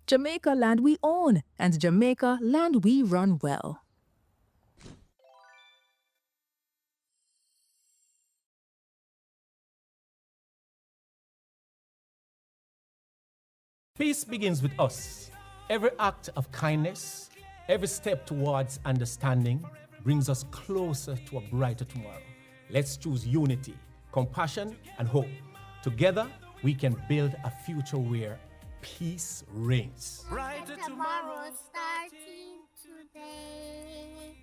Jamaica land we own, and Jamaica land we run well. Peace begins with us. Every act of kindness, every step towards understanding brings us closer to a brighter tomorrow. Let's choose unity, compassion, and hope. Together, we can build a future where peace reigns. Brighter tomorrow starting today.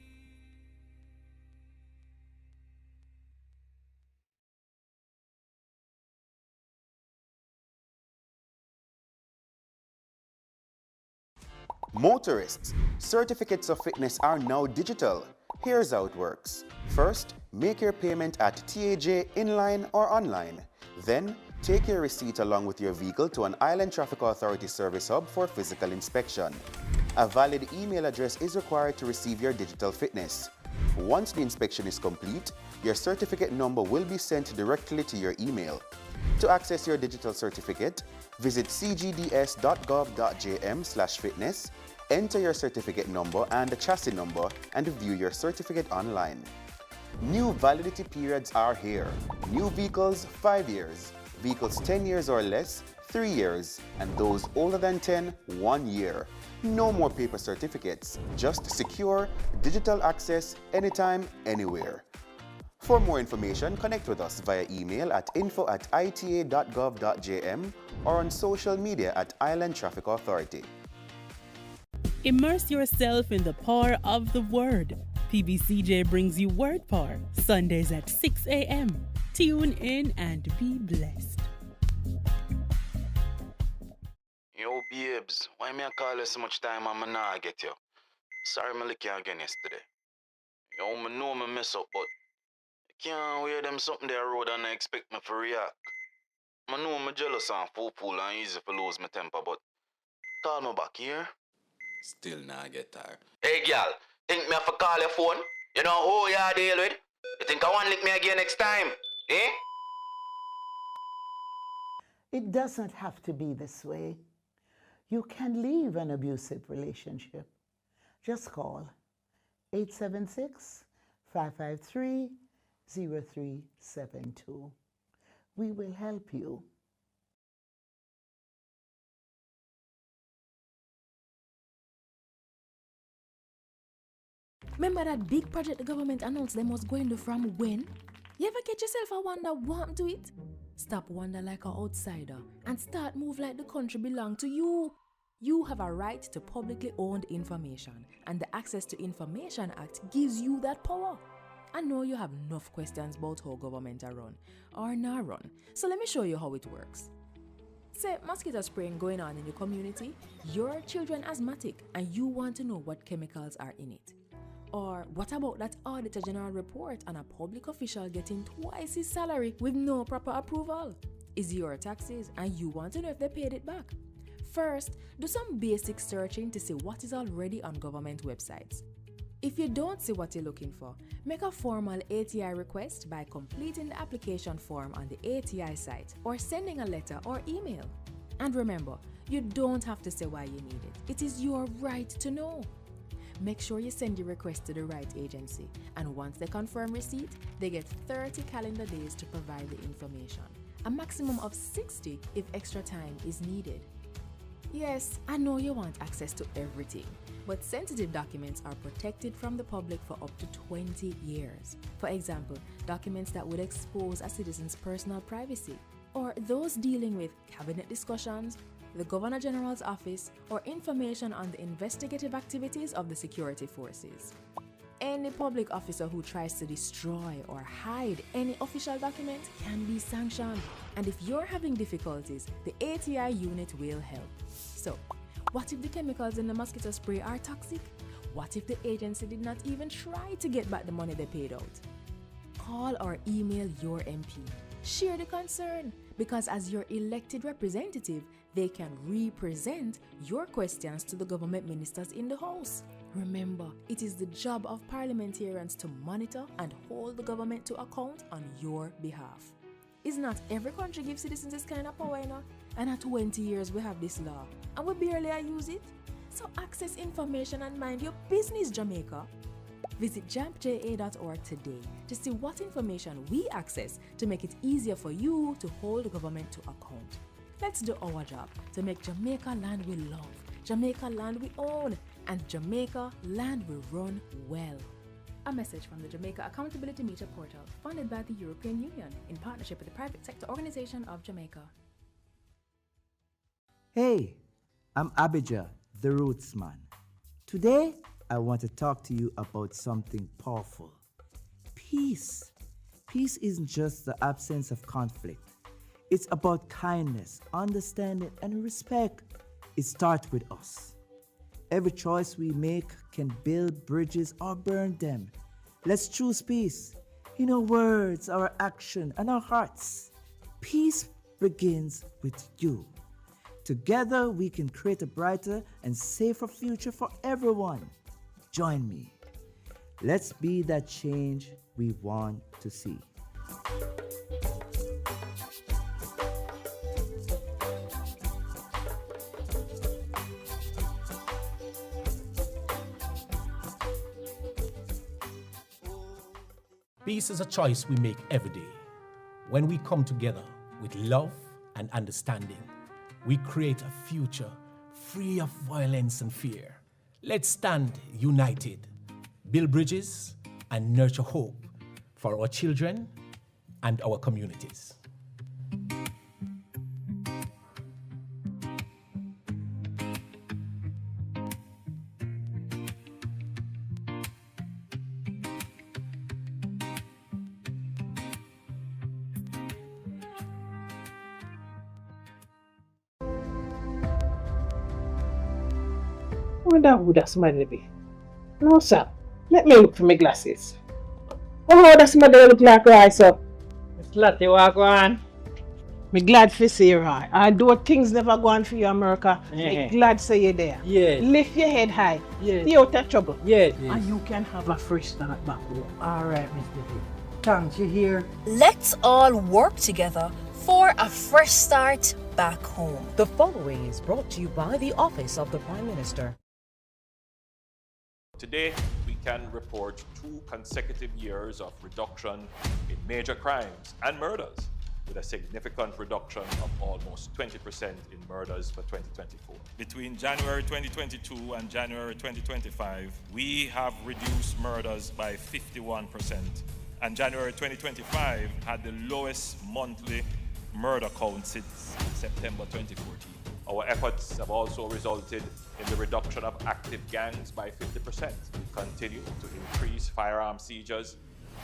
Motorists, certificates of fitness are now digital. Here's how it works. First, make your payment at TAJ inline or online. Then, take your receipt along with your vehicle to an Island Traffic Authority service hub for physical inspection. A valid email address is required to receive your digital fitness. Once the inspection is complete, your certificate number will be sent directly to your email. To access your digital certificate, visit cgds.gov.jm/fitness, enter your certificate number and the chassis number, and view your certificate online. New validity periods are here. New vehicles, 5 years. Vehicles 10 years or less, 3 years. And those older than 10, 1 year. No more paper certificates, just secure, digital access, anytime, anywhere. For more information, connect with us via email at info@ita.gov.jm or on social media at Island Traffic Authority. Immerse yourself in the power of the Word. PBCJ brings you Word Power, Sundays at 6 a.m. Tune in and be blessed. Yo, babes, why me I call you so much time and I not get you? Sorry, I lick you again yesterday. Yo, I know I mess up, but I can't wear them something there road and I expect me to react. I know I'm jealous and fool and easy to lose my temper, but call me back here. Still not get tired. Hey, girl, think me have to call your phone? You know who you are deal with? You think I want to lick me again next time? Eh? It doesn't have to be this way. You can leave an abusive relationship. Just call 876-553-0372. We will help you. Remember that big project the government announced them was going to from when? You ever get yourself a wonder what happened to it? Stop wonder like an outsider and start move like the country belong to you. You have a right to publicly owned information, and the Access to Information Act gives you that power. I know you have enough questions about how government are run or not run, so let me show you how it works. Say mosquito spraying going on in your community, your children asthmatic and you want to know what chemicals are in it. Or what about that Auditor General report on a public official getting twice his salary with no proper approval? Is your taxes and you want to know if they paid it back? First, do some basic searching to see what is already on government websites. If you don't see what you're looking for, make a formal ATI request by completing the application form on the ATI site or sending a letter or email. And remember, you don't have to say why you need it. It is your right to know. Make sure you send your request to the right agency, and once they confirm receipt, they get 30 calendar days to provide the information. A maximum of 60 if extra time is needed. Yes, I know you want access to everything, but sensitive documents are protected from the public for up to 20 years. For example, documents that would expose a citizen's personal privacy, or those dealing with cabinet discussions, the Governor General's office, or information on the investigative activities of the security forces. Any public officer who tries to destroy or hide any official document can be sanctioned. And if you're having difficulties, the ATI unit will help. So, what if the chemicals in the mosquito spray are toxic? What if the agency did not even try to get back the money they paid out? Call or email your MP. Share the concern, because as your elected representative, they can represent your questions to the government ministers in the House. Remember, it is the job of parliamentarians to monitor and hold the government to account on your behalf. Is not every country give citizens this kind of power, you know? And at 20 years we have this law and we barely use it. So access information and mind your business, Jamaica. Visit jampja.org today to see what information we access to make it easier for you to hold government to account. Let's do our job to make Jamaica land we love, Jamaica land we own, and Jamaica land we run well. A message from the Jamaica Accountability Meter Portal, funded by the European Union in partnership with the Private Sector Organization of Jamaica. Hey, I'm Abijah, the Roots Man. Today, I want to talk to you about something powerful. Peace. Peace isn't just the absence of conflict. It's about kindness, understanding, and respect. It starts with us. Every choice we make can build bridges or burn them. Let's choose peace in our words, our action, and our hearts. Peace begins with you. Together, we can create a brighter and safer future for everyone. Join me. Let's be that change we want to see. Peace is a choice we make every day. When we come together with love and understanding, we create a future free of violence and fear. Let's stand united, build bridges, and nurture hope for our children and our communities. I wonder who that somebody be. No, sir. Let me look for my glasses. Oh, that somebody look like right, sir. It's Lottie walk on. Me glad for see you, Roy. Although things never go on for you, America, me glad say you there. Yeah. Lift your head high. Yeah. Stay out of trouble. Yeah. And you can have a fresh start back home. All right, Mr. D. Thanks, you hear? Let's all work together for a fresh start back home. The following is brought to you by the Office of the Prime Minister. Today, we can report 2 consecutive years of reduction in major crimes and murders, with a significant reduction of almost 20% in murders for 2024. Between January 2022 and January 2025, we have reduced murders by 51%, and January 2025 had the lowest monthly murder count since September 2014. Our efforts have also resulted in the reduction of active gangs by 50%. We continue to increase firearm seizures,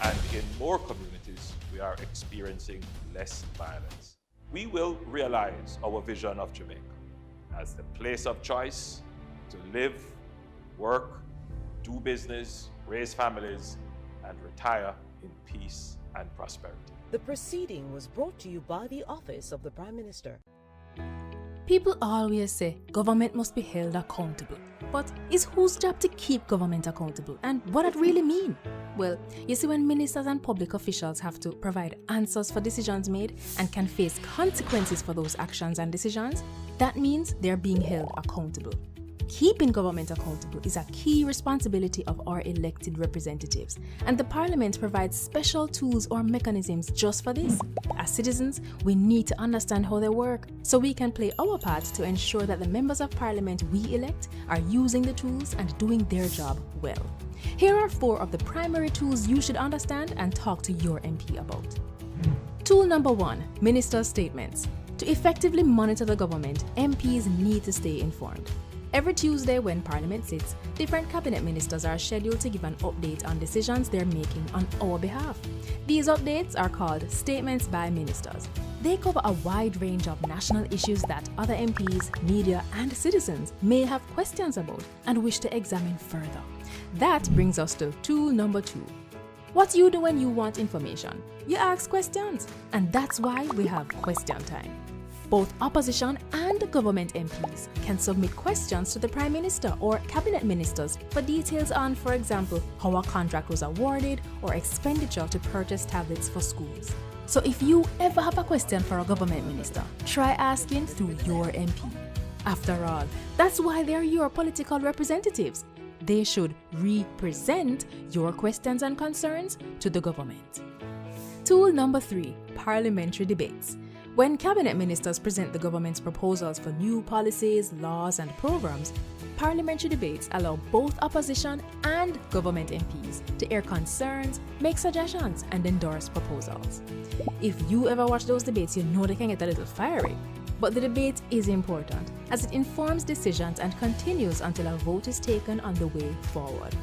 and in more communities, we are experiencing less violence. We will realize our vision of Jamaica as the place of choice to live, work, do business, raise families, and retire in peace and prosperity. The proceeding was brought to you by the Office of the Prime Minister. People always say government must be held accountable. But is whose job to keep government accountable? And what that really mean? Well, you see, when ministers and public officials have to provide answers for decisions made and can face consequences for those actions and decisions, that means they're being held accountable. Keeping government accountable is a key responsibility of our elected representatives, and the Parliament provides special tools or mechanisms just for this. As citizens, we need to understand how they work so we can play our part to ensure that the members of Parliament we elect are using the tools and doing their job well. Here are 4 of the primary tools you should understand and talk to your MP about. Tool number 1, Ministers' Statements. To effectively monitor the government, MPs need to stay informed. Every Tuesday when Parliament sits, different cabinet ministers are scheduled to give an update on decisions they're making on our behalf. These updates are called Statements by Ministers. They cover a wide range of national issues that other MPs, media, and citizens may have questions about and wish to examine further. That brings us to tool number 2. What you do when you want information? You ask questions, and that's why we have Question Time. Both opposition and government MPs can submit questions to the Prime Minister or Cabinet Ministers for details on, for example, how a contract was awarded or expenditure to purchase tablets for schools. So if you ever have a question for a government minister, try asking through your MP. After all, that's why they're your political representatives. They should represent your questions and concerns to the government. Tool number 3, parliamentary debates. When cabinet ministers present the government's proposals for new policies, laws, and programs, parliamentary debates allow both opposition and government MPs to air concerns, make suggestions, and endorse proposals. If you ever watch those debates, you know they can get a little fiery. But the debate is important as it informs decisions and continues until a vote is taken on the way forward.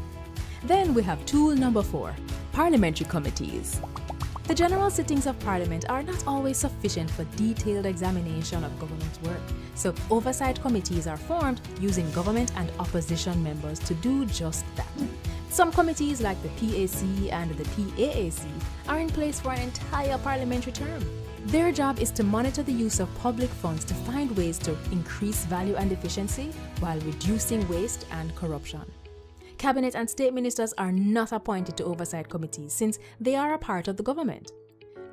Then we have tool number 4, parliamentary committees. The general sittings of Parliament are not always sufficient for detailed examination of government work, so oversight committees are formed using government and opposition members to do just that. Some committees like the PAC and the PAAC are in place for an entire parliamentary term. Their job is to monitor the use of public funds to find ways to increase value and efficiency while reducing waste and corruption. Cabinet and state ministers are not appointed to oversight committees since they are a part of the government.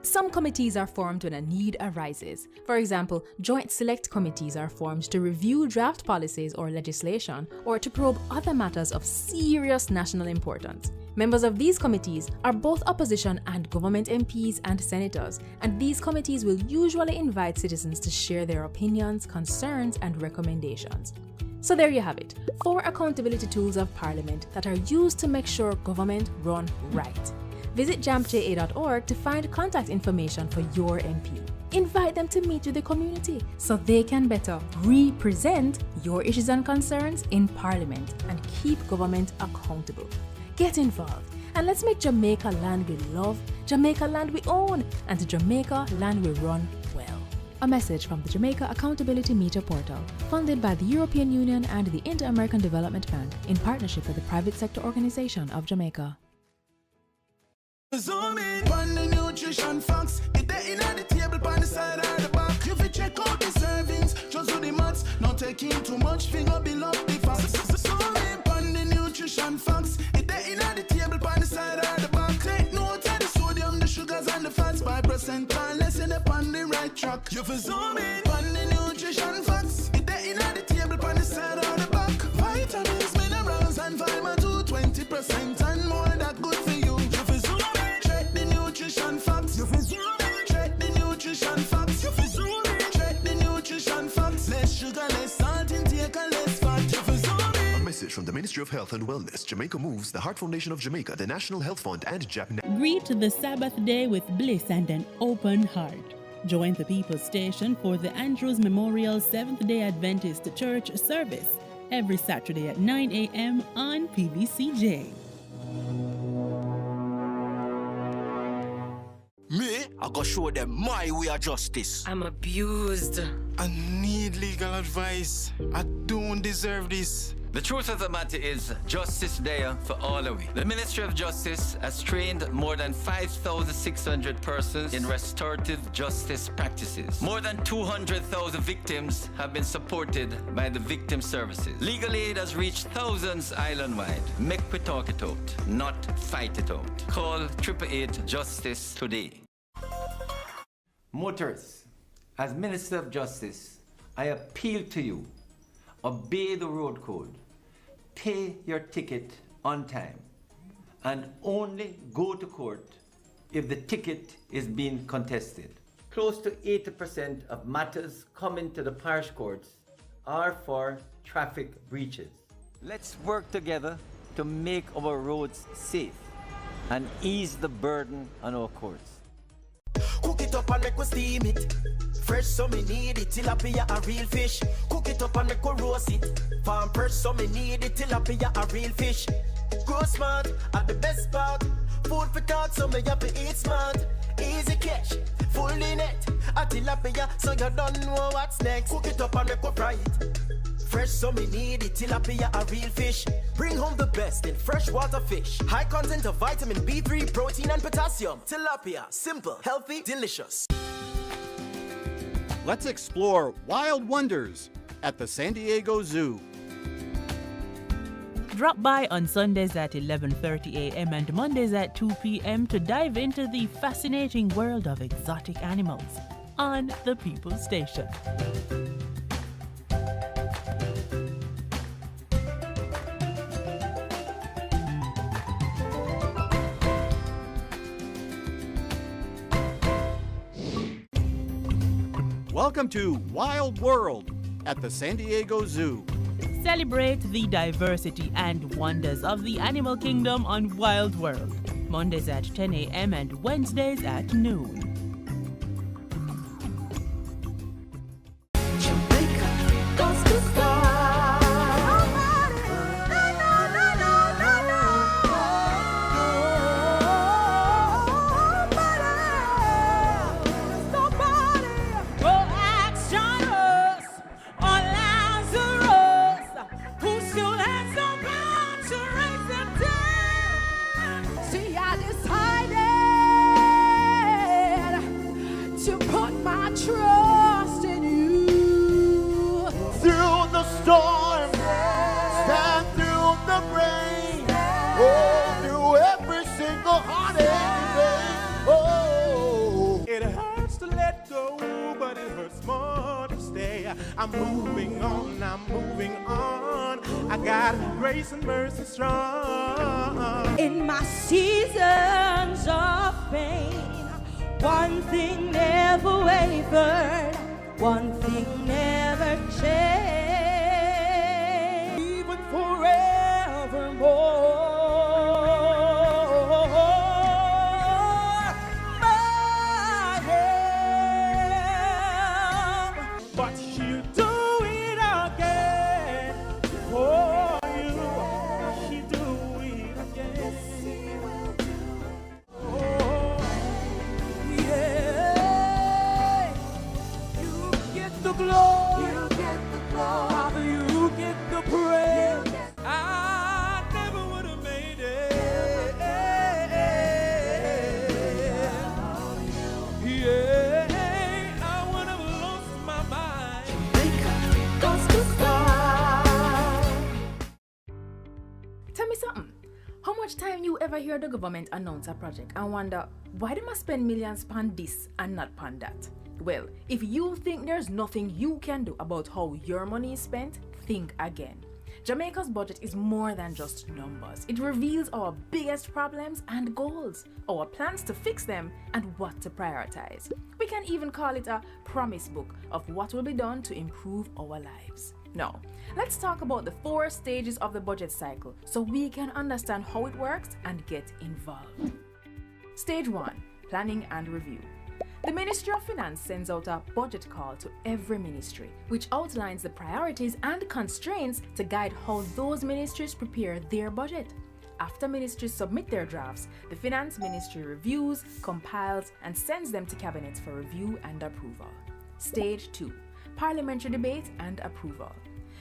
Some committees are formed when a need arises. For example, joint select committees are formed to review draft policies or legislation or to probe other matters of serious national importance. Members of these committees are both opposition and government MPs and senators, and these committees will usually invite citizens to share their opinions, concerns, and recommendations. So there you have it, 4 accountability tools of Parliament that are used to make sure government run right. Visit jampja.org to find contact information for your MP. Invite them to meet with the community so they can better represent your issues and concerns in Parliament and keep government accountable. Get involved and let's make Jamaica land we love, Jamaica land we own, and Jamaica land we run well. A message from the Jamaica Accountability Meter Portal, funded by the European Union and the Inter-American Development Bank in partnership with the private sector organization of Jamaica. Zoom in on the nutrition facts. It there in the table on the side or the back. You fi check out the servings, just do the maths. Not taking too much, finger below the facts. Zoom in on the nutrition facts. It there in the table on the side or the back. Take note of the sodium, the sugars and the fats. 5% or less in the on the right track. You fi zoom in on the nutrition facts. It there in the table on the side or the back. Vitamins, minerals and vitamin 2, 20% and more that good for you. Nutrition facts. You feel zoom in. Check the nutrition facts. You feel zoom in. Check the nutrition facts. Less sugar, less salt intake, and less fat. You feel zoom in. A message from the Ministry of Health and Wellness, Jamaica Moves, the Heart Foundation of Jamaica, the National Health Fund, and Japan. Greet the Sabbath day with bliss and an open heart. Join the People's Station for the Andrews Memorial Seventh-day Adventist Church service every Saturday at 9 a.m. on PBCJ. Me, I go show them my way of justice. I'm abused. I need legal advice. I don't deserve this. The truth of the matter is, justice there for all of we. The Ministry of Justice has trained more than 5,600 persons in restorative justice practices. More than 200,000 victims have been supported by the victim services. Legal aid has reached thousands island-wide. Make we talk it out, not fight it out. Call 888 Justice today. Motorists, as Minister of Justice, I appeal to you, obey the road code, pay your ticket on time, and only go to court if the ticket is being contested. Close to 80% of matters coming to the parish courts are for traffic breaches. Let's work together to make our roads safe and ease the burden on our courts. Cook it up and make we steam it. Fresh so me need it, tilapia a real fish. Cook it up and make we roast it. Farm fresh so me need it, tilapia a real fish. Grow smart at the best part. Food for thought so me have to eat smart. Easy catch, fully net. A tilapia so you don't know what's next. Cook it up and make we fry it. Fresh so me need it, tilapia a real fish. Bring home the best in freshwater fish. High content of vitamin B3, protein and potassium. Tilapia, simple, healthy, delicious. Let's explore wild wonders at the San Diego Zoo. Drop by on Sundays at 11:30 a.m. and Mondays at 2 p.m. to dive into the fascinating world of exotic animals on the People's Station. Welcome to Wild World at the San Diego Zoo. Celebrate the diversity and wonders of the animal kingdom on Wild World, Mondays at 10 a.m. and Wednesdays at noon. Trust in you through the storm, stand through the rain, oh, through every single heartache. Oh, it hurts to let go, but it hurts more to stay. I'm moving on, I'm moving on. I got grace and mercy strong in my seasons of pain. One thing never wavered, one thing never changed, even forevermore. My help, but she'll do it again for you. She'll do it again. The glory, you get the glory, Father, you get the praise. I never would have made it. Yeah, I would have lost my mind. Jamaica goes to start. Tell me something. How much time you ever hear the government announce a project and wonder why they must spend millions on this and not on that? Well, if you think there's nothing you can do about how your money is spent, think again. Jamaica's budget is more than just numbers. It reveals our biggest problems and goals, our plans to fix them, and what to prioritize. We can even call it a promise book of what will be done to improve our lives. Now, let's talk about the 4 stages of the budget cycle so we can understand how it works and get involved. Stage 1, planning and review. The Ministry of Finance sends out a budget call to every ministry, which outlines the priorities and constraints to guide how those ministries prepare their budget. After ministries submit their drafts, the Finance Ministry reviews, compiles, and sends them to Cabinet for review and approval. Stage 2, parliamentary debate and approval.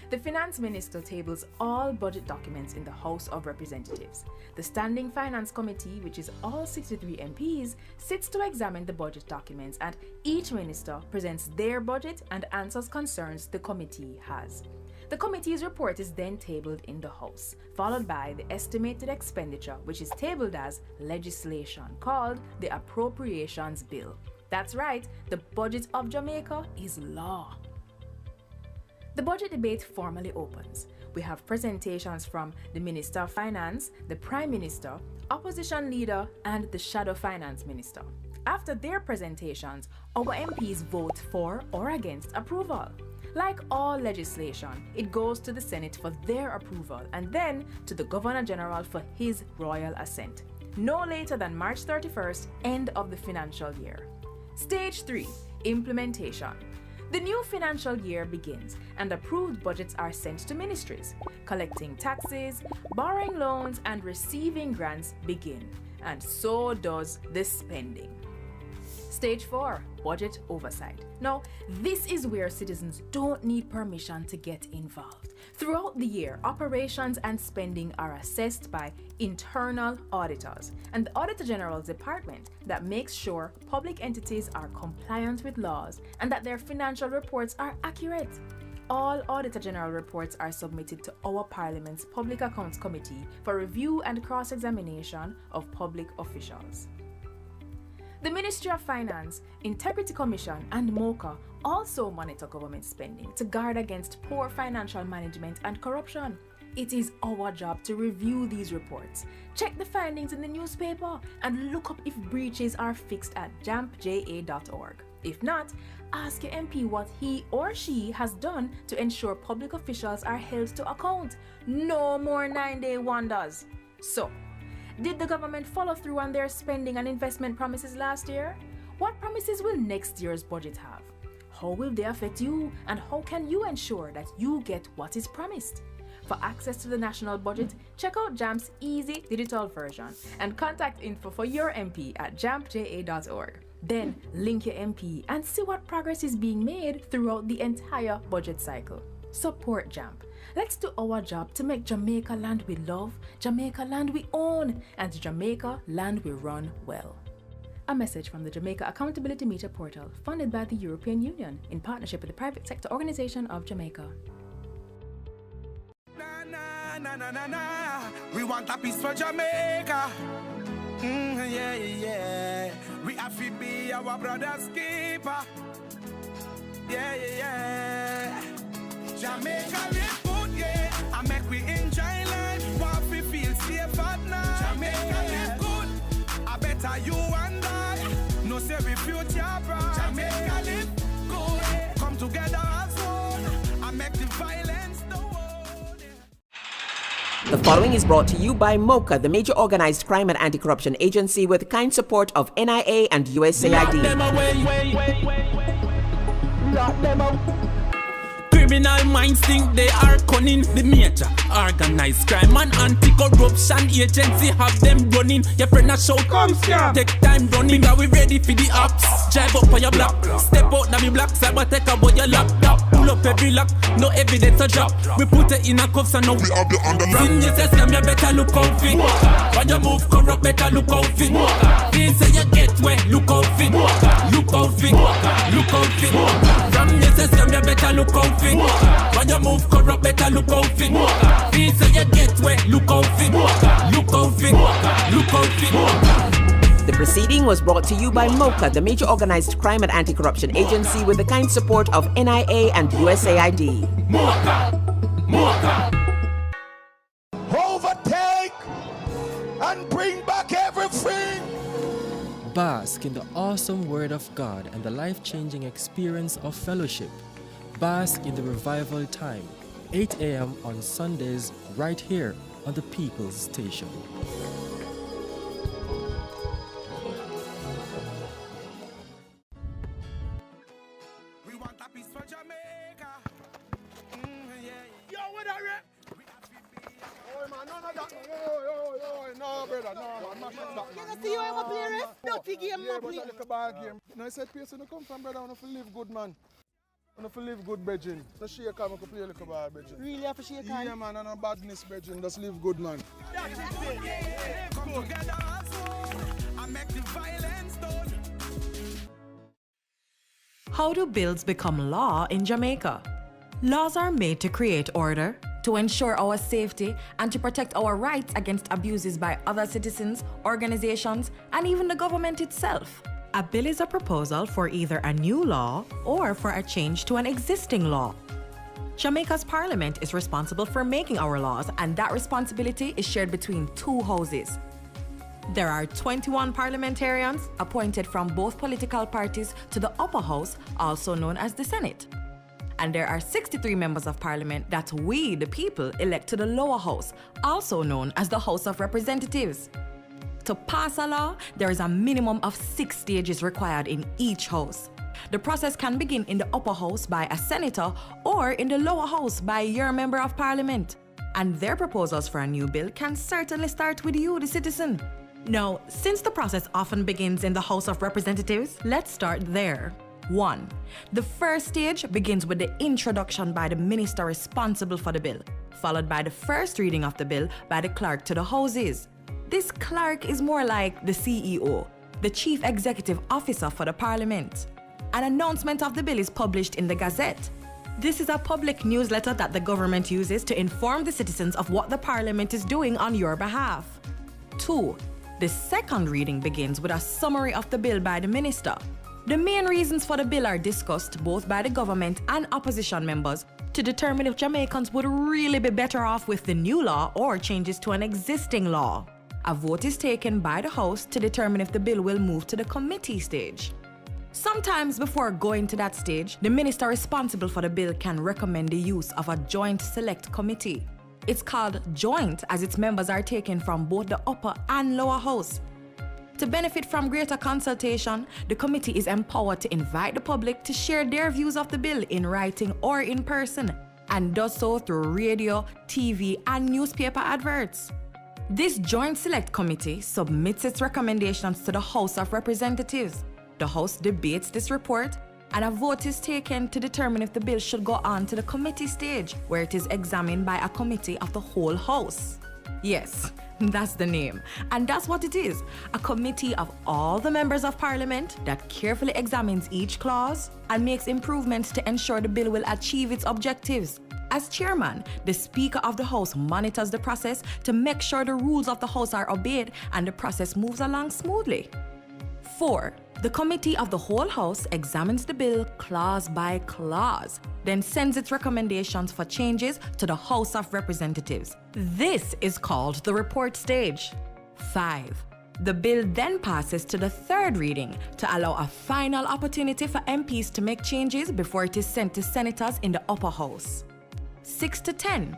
The Finance Minister tables all budget documents in the House of Representatives. The Standing Finance Committee, which is all 63 MPs, sits to examine the budget documents, and each minister presents their budget and answers concerns the committee has. The committee's report is then tabled in the House, followed by the estimated expenditure, which is tabled as legislation called the Appropriations Bill. That's right, the budget of Jamaica is law. The budget debate formally opens. We have presentations from the Minister of Finance, the Prime Minister, Opposition Leader, and the Shadow Finance Minister. After their presentations, our MPs vote for or against approval. Like all legislation, it goes to the Senate for their approval and then to the Governor General for his royal assent. No later than March 31st, end of the financial year. Stage 3, implementation. The new financial year begins and approved budgets are sent to ministries. Collecting taxes, borrowing loans, and receiving grants begin. And so does the spending. Stage 4, budget oversight. Now, this is where citizens don't need permission to get involved. Throughout the year, operations and spending are assessed by internal auditors and the Auditor General's department that makes sure public entities are compliant with laws and that their financial reports are accurate. All Auditor General reports are submitted to our Parliament's Public Accounts Committee for review and cross-examination of public officials. The Ministry of Finance, Integrity Commission and MOCA also monitor government spending to guard against poor financial management and corruption. It is our job to review these reports, check the findings in the newspaper, and look up if breaches are fixed at jampja.org. If not, ask your MP what he or she has done to ensure public officials are held to account. No more 9-day wonders. So, did the government follow through on their spending and investment promises last year? What promises will next year's budget have? How will they affect you, and how can you ensure that you get what is promised? For access to the national budget, check out JAMP's easy digital version and contact info for your MP at jampja.org. Then link your MP and see what progress is being made throughout the entire budget cycle. Support JAMP. Let's do our job to make Jamaica land we love, Jamaica land we own, and Jamaica land we run well. A message from the Jamaica Accountability Meter Portal, funded by the European Union in partnership with the Private Sector Organization of Jamaica. Na, na, na, na. We want a peace for Jamaica. Yeah, yeah. We have to be our brother's keeper. Yeah, yeah. Jamaica live good, yeah. I make we enjoy life. Want we feel safe at night. Jamaica live good. I better you and I. No say we future bright. Jamaica live good. Come together as one. I make the violence the world. The following is brought to you by MOCA, the major organized crime and anti-corruption agency with kind support of NIA and USAID. Criminal minds think they are cunning. The major organized crime and anti-corruption agency have them running. Your friend a shout, come scam. Take time running, are we ready for the ops? Drive up on your block, step out now me block, cyber take about your laptop. Pull up every lock, no evidence to drop. We put it in a cuffs and now we have the underground. Sin you say scam, you better look out fit. When you move corrupt, better look out fit. Please say you get wet, look out fit. Look out fit, look out fit. From you say scam, you better look out fit. When you move corrupt, better look out fit. Please say you get wet, look out fit. Look out fit, look out fit. The proceeding was brought to you by MOCA, the major organized crime and anti-corruption agency with the kind support of NIA and USAID. MOCA. Overtake and bring back everything. Bask in the awesome Word of God and the life-changing experience of fellowship. Bask in the revival time, 8 a.m. on Sundays, right here on the People's Station. We want a peace for Jamaica. Yo, what are you? Oh, man, none of that. Yo, no, brother, no, man, mash up that. You can see you ever play ref? Dirty game, yeah, man, but play. like a bad game. No, I said, place when you come from, brother, I want to live good, man. I want to live good, brethren. No shake hand, I can play like a bad, brethren. Really have to shake hand? Yeah, man, and no badness, brethren. Just live good, man. Come together as one and make the violence done. How do bills become law in Jamaica? Laws are made to create order, to ensure our safety, and to protect our rights against abuses by other citizens, organizations, and even the government itself. A bill is a proposal for either a new law or for a change to an existing law. Jamaica's parliament is responsible for making our laws, and that responsibility is shared between two houses. There are 21 parliamentarians appointed from both political parties to the upper house, also known as the Senate. And there are 63 members of parliament that we, the people, elect to the lower house, also known as the House of Representatives. To pass a law, there is a minimum of 6 stages required in each house. The process can begin in the upper house by a senator or in the lower house by your member of parliament. And their proposals for a new bill can certainly start with you, the citizen. Now, since the process often begins in the House of Representatives, let's start there. 1. The first stage begins with the introduction by the minister responsible for the bill, followed by the first reading of the bill by the clerk to the houses. This clerk is more like the CEO, the Chief Executive Officer for the Parliament. An announcement of the bill is published in the Gazette. This is a public newsletter that the government uses to inform the citizens of what the Parliament is doing on your behalf. 2. The second reading begins with a summary of the bill by the minister. The main reasons for the bill are discussed both by the government and opposition members to determine if Jamaicans would really be better off with the new law or changes to an existing law. A vote is taken by the House to determine if the bill will move to the committee stage. Sometimes before going to that stage, the minister responsible for the bill can recommend the use of a joint select committee. It's called joint as its members are taken from both the upper and lower house. To benefit from greater consultation, the committee is empowered to invite the public to share their views of the bill in writing or in person, and does so through radio, TV, and newspaper adverts. This joint select committee submits its recommendations to the House of Representatives. The House debates this report, and a vote is taken to determine if the bill should go on to the committee stage, where it is examined by a committee of the whole House. Yes, that's the name. And that's what it is, a committee of all the members of Parliament that carefully examines each clause and makes improvements to ensure the bill will achieve its objectives. As chairman, the Speaker of the House monitors the process to make sure the rules of the House are obeyed and the process moves along smoothly. 4. The Committee of the whole House examines the bill clause by clause, then sends its recommendations for changes to the House of Representatives. This is called the report stage. 5. The bill then passes to the third reading to allow a final opportunity for MPs to make changes before it is sent to senators in the upper house. 6 to 10.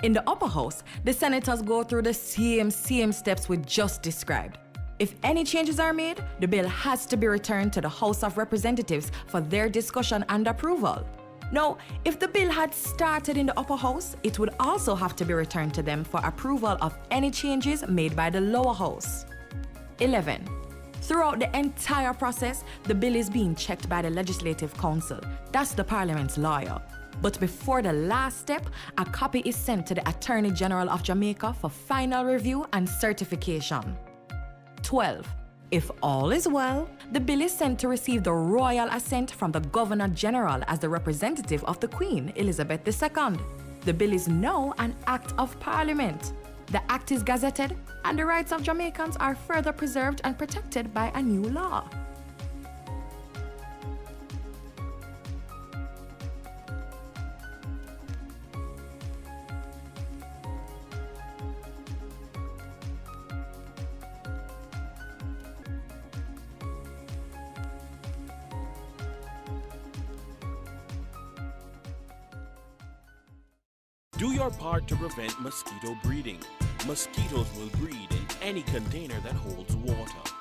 In the upper house, the senators go through the same steps we just described. If any changes are made, the bill has to be returned to the House of Representatives for their discussion and approval. Now, if the bill had started in the upper house, it would also have to be returned to them for approval of any changes made by the lower house. 11. Throughout the entire process, the bill is being checked by the Legislative Council. That's the Parliament's lawyer. But before the last step, a copy is sent to the Attorney General of Jamaica for final review and certification. 12. If all is well, the bill is sent to receive the royal assent from the Governor General as the representative of the Queen, Elizabeth II. The bill is now an Act of Parliament. The Act is gazetted, and the rights of Jamaicans are further preserved and protected by a new law. Do your part to prevent mosquito breeding. Mosquitoes will breed in any container that holds water.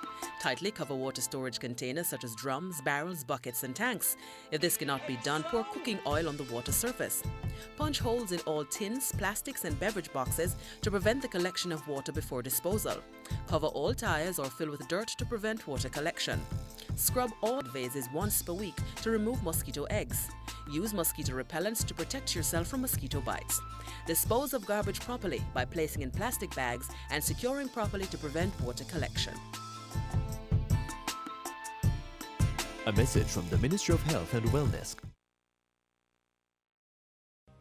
Tightly cover water storage containers such as drums, barrels, buckets, and tanks. If this cannot be done, pour cooking oil on the water surface. Punch holes in all tins, plastics, and beverage boxes to prevent the collection of water before disposal. Cover all tires or fill with dirt to prevent water collection. Scrub all vases once per week to remove mosquito eggs. Use mosquito repellents to protect yourself from mosquito bites. Dispose of garbage properly by placing in plastic bags and securing properly to prevent water collection. A message from the Ministry of Health and Wellness.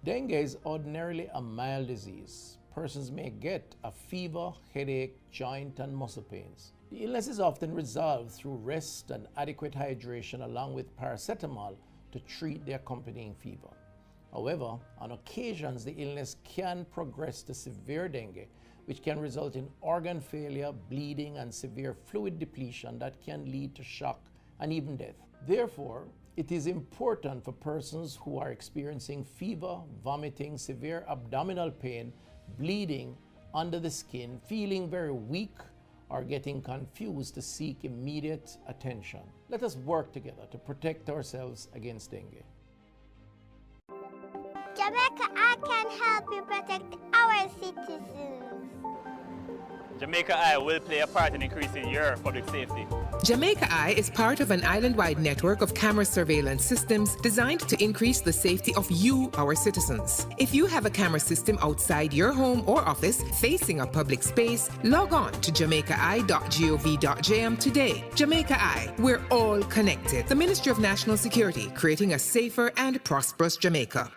Dengue is ordinarily a mild disease. Persons may get a fever, headache, joint and muscle pains. The illness is often resolved through rest and adequate hydration along with paracetamol to treat the accompanying fever. However, on occasions the illness can progress to severe dengue, which can result in organ failure, bleeding and severe fluid depletion that can lead to shock and even death. Therefore, it is important for persons who are experiencing fever, vomiting, severe abdominal pain, bleeding under the skin, feeling very weak, or getting confused to seek immediate attention. Let us work together to protect ourselves against dengue. Jamaica, I can help you protect our citizens. Jamaica Eye will play a part in increasing your public safety. Jamaica Eye is part of an island-wide network of camera surveillance systems designed to increase the safety of you, our citizens. If you have a camera system outside your home or office facing a public space, log on to jamaicaeye.gov.jm today. Jamaica Eye, we're all connected. The Ministry of National Security, creating a safer and prosperous Jamaica.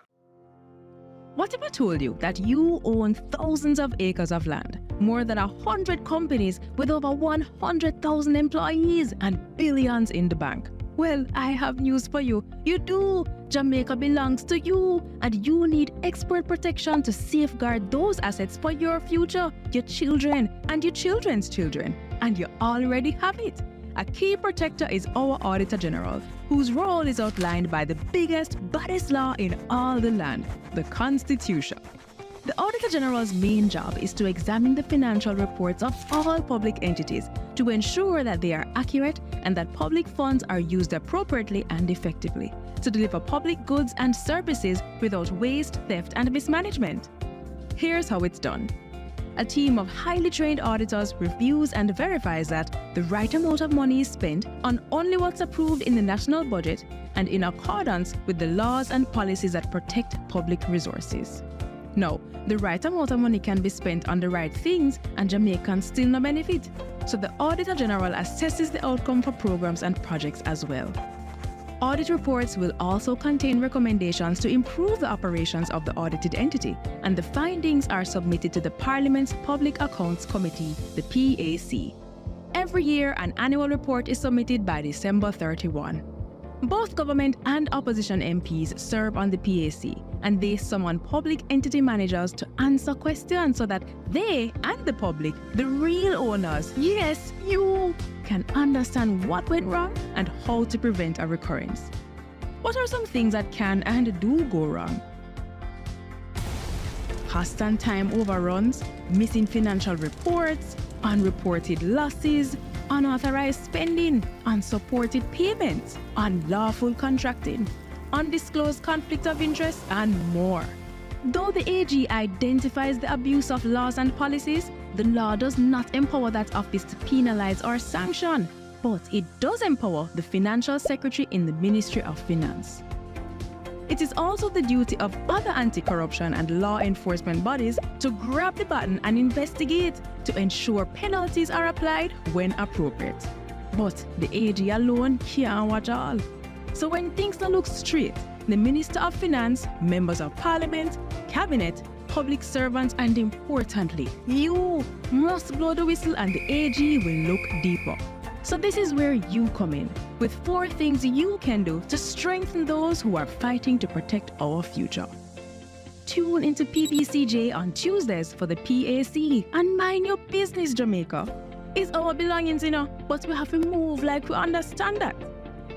What if I told you that you own thousands of acres of land, more than 100 companies with over 100,000 employees and billions in the bank? Well, I have news for you. You do. Jamaica belongs to you, and you need expert protection to safeguard those assets for your future, your children, and your children's children. And you already have it. A key protector is our Auditor General, whose role is outlined by the biggest, baddest law in all the land, the Constitution. The Auditor General's main job is to examine the financial reports of all public entities to ensure that they are accurate and that public funds are used appropriately and effectively to deliver public goods and services without waste, theft, and mismanagement. Here's how it's done. A team of highly trained auditors reviews and verifies that the right amount of money is spent on only what's approved in the national budget and in accordance with the laws and policies that protect public resources. Now, the right amount of money can be spent on the right things and Jamaicans still no benefit. So the Auditor General assesses the outcome for programs and projects as well. Audit reports will also contain recommendations to improve the operations of the audited entity, and the findings are submitted to the Parliament's Public Accounts Committee, the PAC. Every year, an annual report is submitted by December 31. Both government and opposition MPs serve on the PAC, and they summon public entity managers to answer questions so that they and the public, the real owners, yes, you, can understand what went wrong and how to prevent a recurrence. What are some things that can and do go wrong? Cost and time overruns, missing financial reports, unreported losses, unauthorized spending, unsupported payments, unlawful contracting, undisclosed conflict of interest, and more. Though the AG identifies the abuse of laws and policies, the law does not empower that office to penalize or sanction, but it does empower the Financial Secretary in the Ministry of Finance. It is also the duty of other anti-corruption and law enforcement bodies to grab the baton and investigate to ensure penalties are applied when appropriate. But the AG alone can't watch all. So when things don't look straight, the Minister of Finance, members of Parliament, Cabinet, public servants, and importantly, you must blow the whistle and the AG will look deeper. So this is where you come in, with 4 things you can do to strengthen those who are fighting to protect our future. Tune into PBCJ on Tuesdays for the PAC and mind your business, Jamaica. It's our belongings, but we have to move like we understand that.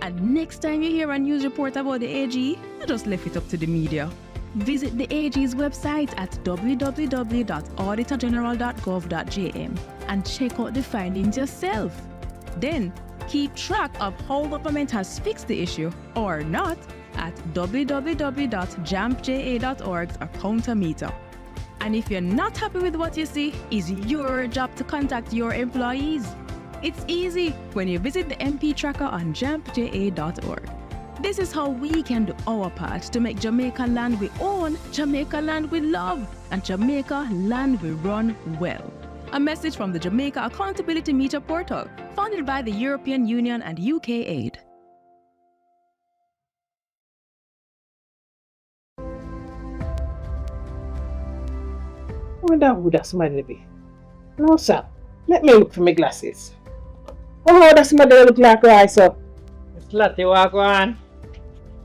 And next time you hear a news report about the AG, you just left it up to the media. Visit the AG's website at www.auditorgeneral.gov.jm and check out the findings yourself. Then, keep track of how government has fixed the issue or not at www.jampja.org's accountometer. And if you're not happy with what you see, it's your job to contact your employees. It's easy when you visit the MP tracker on jampja.org. This is how we can do our part to make Jamaica land we own, Jamaica land we love, and Jamaica land we run well. A message from the Jamaica Accountability Meter portal, funded by the European Union and UK Aid. I wonder who that somebody be. No, sir. Let me look for my glasses. Oh, that somebody look like Roy, sir. It's Lottie, walk on.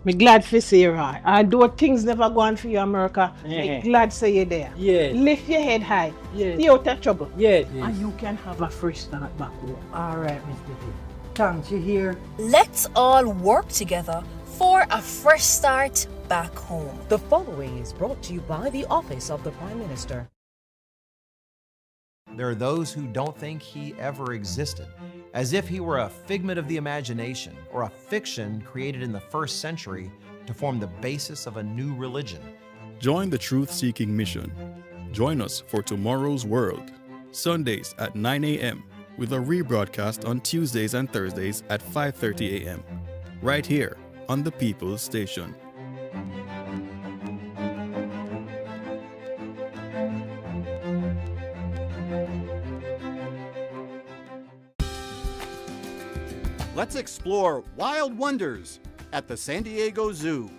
Me glad for see you, Roy. Although things never go on for you, America, me glad to see you there. Yeah. Lift your head high. Yeah. Stay out of trouble. Yeah. And you can have a fresh start back home. All right, Mr. D. Thanks, you hear? Let's all work together for a fresh start back home. The following is brought to you by the Office of the Prime Minister. There are those who don't think he ever existed, as if he were a figment of the imagination or a fiction created in the 1st century to form the basis of a new religion. Join the truth-seeking mission. Join us for Tomorrow's World, Sundays at 9 a.m., with a rebroadcast on Tuesdays and Thursdays at 5:30 a.m. right here on the People's Station. Let's explore wild wonders at the San Diego Zoo.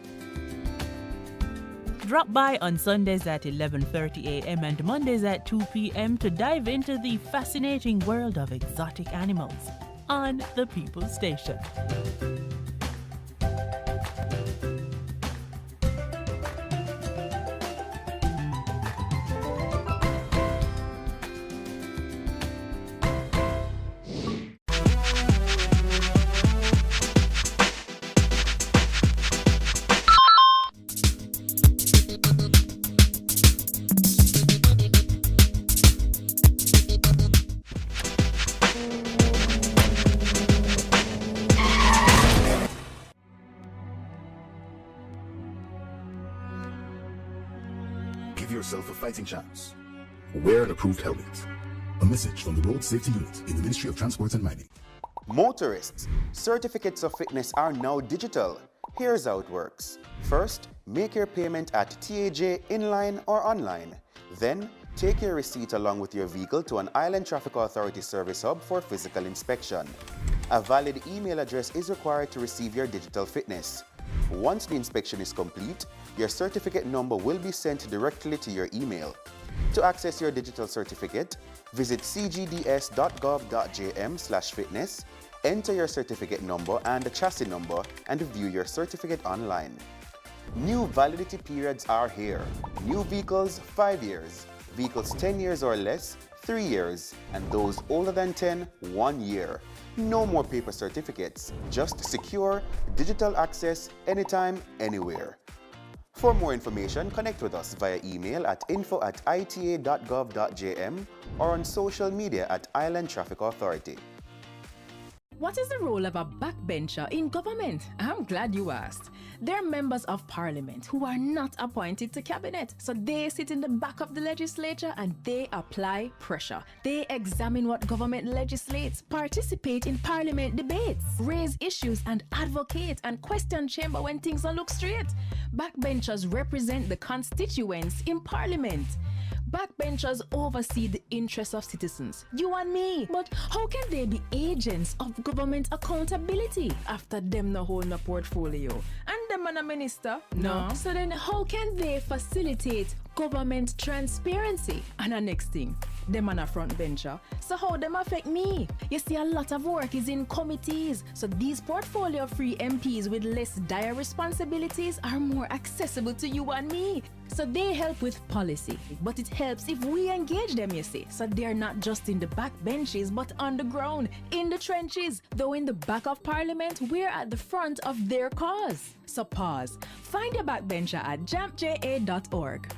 Drop by on Sundays at 11:30 a.m. and Mondays at 2 p.m. to dive into the fascinating world of exotic animals on the People's Station. Give yourself a fighting chance. Wear an approved helmet. A message from the Road Safety Unit in the Ministry of Transport and Mining. Motorists, certificates of fitness are now digital. Here's how it works. First, make your payment at TAJ inline or online. Then, take your receipt along with your vehicle to an Island Traffic Authority service hub for physical inspection. A valid email address is required to receive your digital fitness. Once the inspection is complete, your certificate number will be sent directly to your email. To access your digital certificate, visit cgds.gov.jm/fitness, enter your certificate number and the chassis number, and view your certificate online. New validity periods are here. New vehicles, 5 years. Vehicles 10 years or less, 3 years. And those older than 10, 1 year. No more paper certificates, just secure, digital access, anytime, anywhere. For more information, connect with us via email at info@ita.gov.jm or on social media at Island Traffic Authority. What is the role of a backbencher in government? I'm glad you asked. They're members of parliament who are not appointed to cabinet. So they sit in the back of the legislature and they apply pressure. They examine what government legislates, participate in parliament debates, raise issues and advocate and question chamber when things don't look straight. Backbenchers represent the constituents in parliament. Backbenchers oversee the interests of citizens, you and me. But how can they be agents of government accountability after them no hold a portfolio? And them and a minister? No. So then how can they facilitate government transparency? And the next thing, them and a front bencher. So how them affect me? You see, a lot of work is in committees. So these portfolio-free MPs with less dire responsibilities are more accessible to you and me. So they help with policy, but it helps if we engage them, you see. So they're not just in the back benches, but on the ground, in the trenches. Though in the back of parliament, we're at the front of their cause. So pause. Find your backbencher at jampja.org.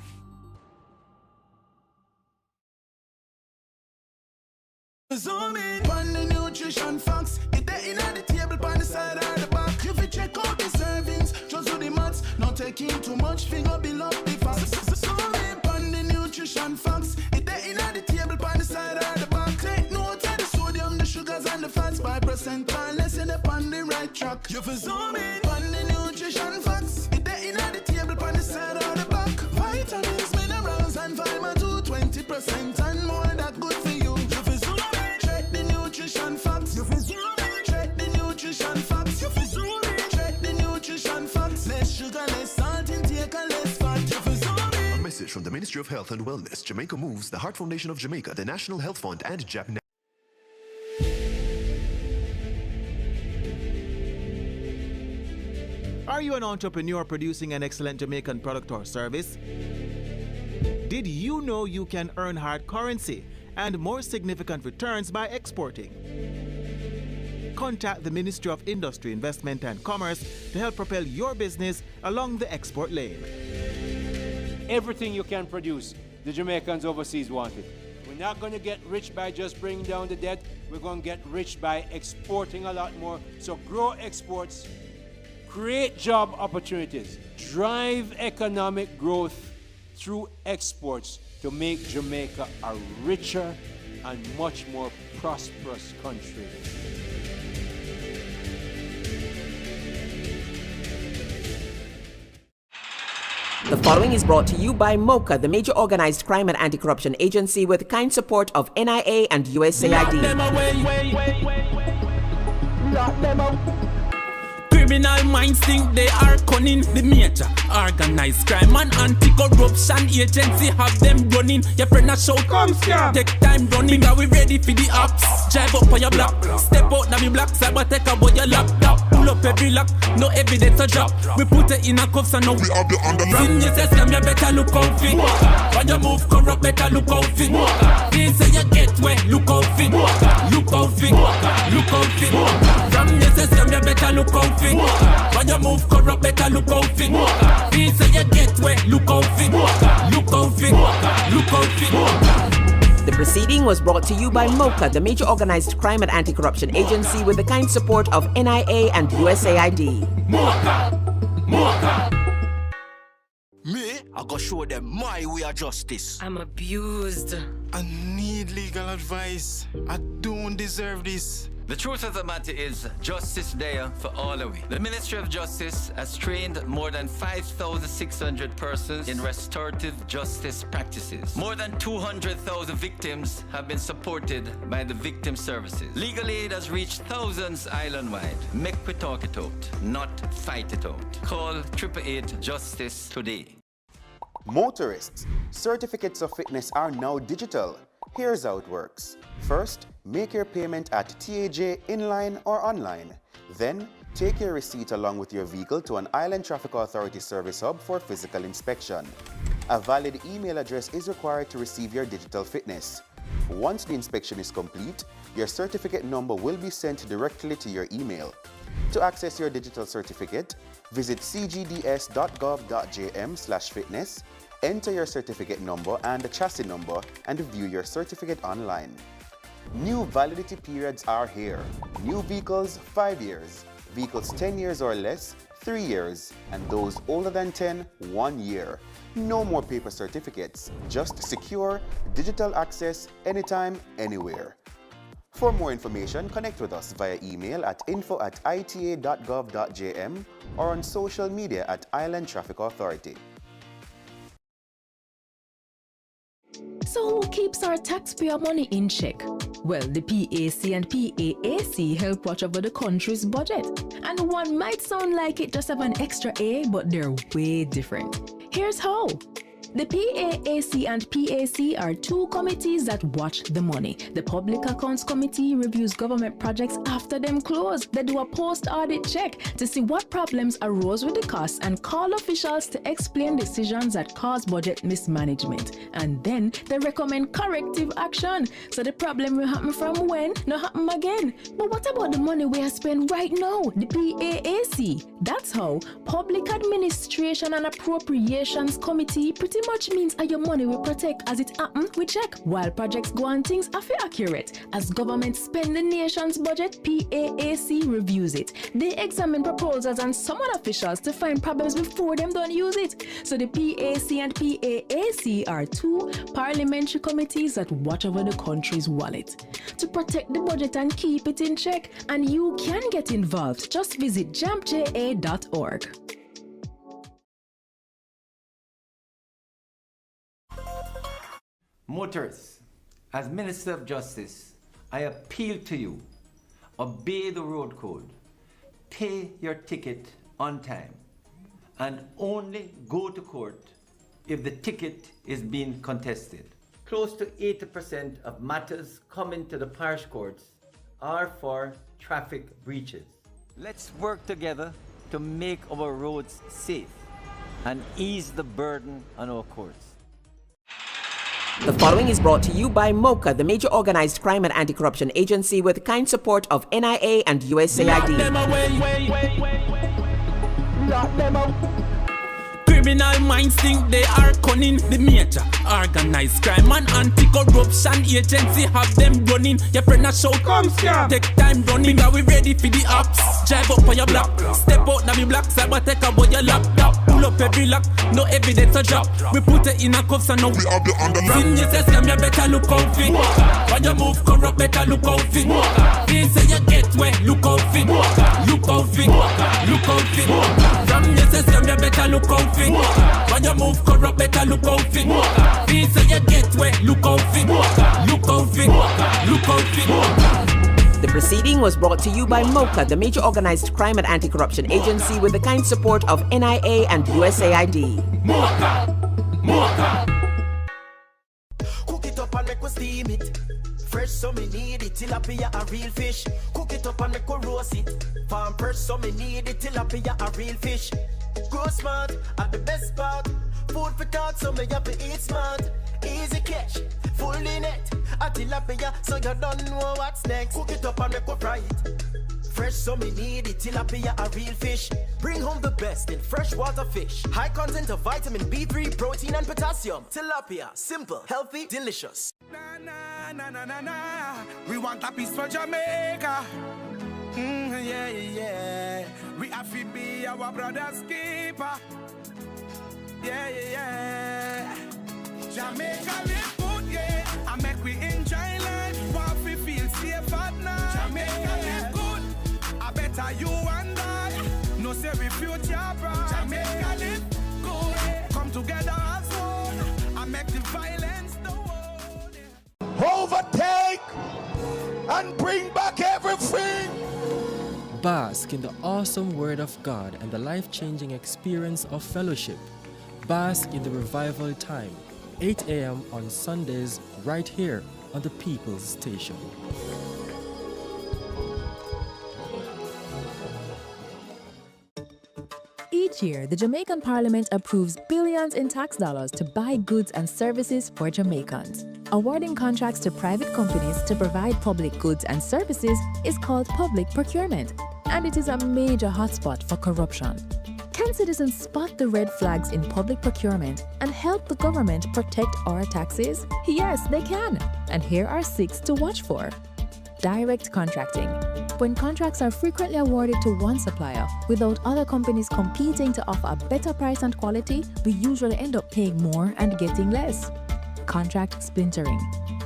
Zoom in on the nutrition facts. It there in the table on the side or the back. You fi check out the servings, just do the maths. Not taking too much, finger below the facts. Zoom in on the nutrition facts. It there in the table on the side or the back. Take note of the sodium, the sugars and the fats. 5% or less in the on the right track. You fi zoom in on the nutrition facts. It there in the table on the side or the back. Vitamins, minerals and vitamin 2, 20% and more. That good for you. Nutrition facts. You feel zoom in. Check the nutrition facts. You feel zoom in. Check the nutrition facts. Less sugar, less salt intake, and less fat. You feel zoom in. A message from the Ministry of Health and Wellness, Jamaica Moves, the Heart Foundation of Jamaica, the National Health Fund, and Japan. Are you an entrepreneur producing an excellent Jamaican product or service? Did you know you can earn hard currency and more significant returns by exporting? Contact the Ministry of Industry, Investment and Commerce to help propel your business along the export lane. Everything you can produce, the Jamaicans overseas want it. We're not going to get rich by just bringing down the debt. We're going to get rich by exporting a lot more. So grow exports, create job opportunities, drive economic growth through exports to make Jamaica a richer, and much more prosperous country. The following is brought to you by MOCA, the major organized crime and anti-corruption agency with kind support of NIA and USAID. Criminal minds think they are cunning. The major organized crime and anti-corruption agency have them running. Your friend a shout, come scam. Take time running, are we ready for the ops? Drive up on your block, step out now me block, cyber take away your laptop. Pull up every lock, no evidence to drop. We put it in a cuffs and now we have the underground. Sin you say scam, you better look out fit. When you move corrupt, better look out fit. They say you get wet, look out fit. Look out fit, look out fit. From you say scam, you better look out fit. When you move corrupt, better look out fit. They say you get wet, look out fit. Look out fit, look out fit. The proceeding was brought to you by MOCA, the major organized crime and anti-corruption agency with the kind support of NIA and USAID. Me, I go show them my way of justice. I'm abused. I need legal advice. I don't deserve this. The truth of the matter is, justice there for all of we. The Ministry of Justice has trained more than 5,600 persons in restorative justice practices. More than 200,000 victims have been supported by the victim services. Legal aid has reached thousands island-wide. Make we talk it out, not fight it out. Call 888 Justice today. Motorists, certificates of fitness are now digital. Here's how it works. First, make your payment at TAJ inline or online. Then, take your receipt along with your vehicle to an Island Traffic Authority service hub for physical inspection. A valid email address is required to receive your digital fitness. Once the inspection is complete, your certificate number will be sent directly to your email. To access your digital certificate, visit cgds.gov.jm/fitness, enter your certificate number and the chassis number, and view your certificate online. New validity periods are here. New vehicles, 5 years. Vehicles 10 years or less, 3 years. And those older than 10, 1 year. No more paper certificates. Just secure, digital access, anytime, anywhere. For more information, connect with us via email at info@ita.gov.jm or on social media at Island Traffic Authority. So who keeps our taxpayer money in check? Well, the PAC and PAAC help watch over the country's budget. And one might sound like it just have an extra A, but they're way different. Here's how. The PAAC and PAC are two committees that watch the money. The Public Accounts Committee reviews government projects after them close. They do a post-audit check to see what problems arose with the costs and call officials to explain decisions that cause budget mismanagement. And then they recommend corrective action, so the problem will happen from when, not happen again. But what about the money we are spending right now, the PAAC? That's how Public Administration and Appropriations Committee pretty much means your money will protect as it happen, we check. While projects go on, things are accurate. As government spend the nation's budget, PAAC reviews it. They examine proposals and summon officials to find problems before them don't use it. So the PAC and PAAC are two parliamentary committees that watch over the country's wallet to protect the budget and keep it in check. And you can get involved. Just visit jampja.org. Motorists, as Minister of Justice, I appeal to you, obey the road code, pay your ticket on time, and only go to court if the ticket is being contested. Close to 80% of matters coming to the parish courts are for traffic breaches. Let's work together to make our roads safe and ease the burden on our courts. The following is brought to you by MOCA, the major organized crime and anti-corruption agency with kind support of NIA and USAID. Criminal minds think they are cunning. The major organized crime and anti-corruption agency have them running. Your friend a shout, come scam. Take time running, because we ready for the ops. Drive up on your block, step out now me block, cyber take away your laptop. pull up every lock, no evidence a drop. We put it in a cuffs and now we have the underground. Sin you say scam, you better look out fit. When you move corrupt, better look out fit. Feel say you get wet, look out fit. Look out fit, look out fit. From you say scam, you better look out fit. When you move corrupt, better look out fit. Feel say you get wet, look out fit. Look out fit, look out fit. The proceeding was brought to you by MOCA, the major organized crime and anti-corruption agency, with the kind support of NIA and USAID. Cook it up and make we steam it. Fresh so me need it, tilapia a real fish. Cook it up and make we roast it. Farm fresh so me need it, tilapia a real fish. Grow smart at the best part. Food for thought so me have to eat smart. Easy catch, fully net. A tilapia so you don't know what's next. Cook it up and make we fry it. Fresh so me need it, tilapia a real fish. Bring home the best in freshwater fish. High content of vitamin B3, protein and potassium. Tilapia, simple, healthy, delicious. We want a piece for Jamaica. Yeah. We have to be our brother's keeper. Yeah. Jamaica live good, yeah. I make we enjoy life. Want we feel safe at night. Jamaica live good. I better you and I. No say we future bright. Jamaica live good. Come together as one. I make the violence the world. Overtake and bring back everything. Bask in the awesome Word of God and the life-changing experience of fellowship. Bask in the revival time, 8 a.m. on Sundays, right here on the People's Station. Each year, the Jamaican Parliament approves billions in tax dollars to buy goods and services for Jamaicans. Awarding contracts to private companies to provide public goods and services is called public procurement, and it is a major hotspot for corruption. Can citizens spot the red flags in public procurement and help the government protect our taxes? Yes, they can. And here are 6 to watch for. Direct contracting. When contracts are frequently awarded to one supplier without other companies competing to offer a better price and quality, we usually end up paying more and getting less. Contract splintering.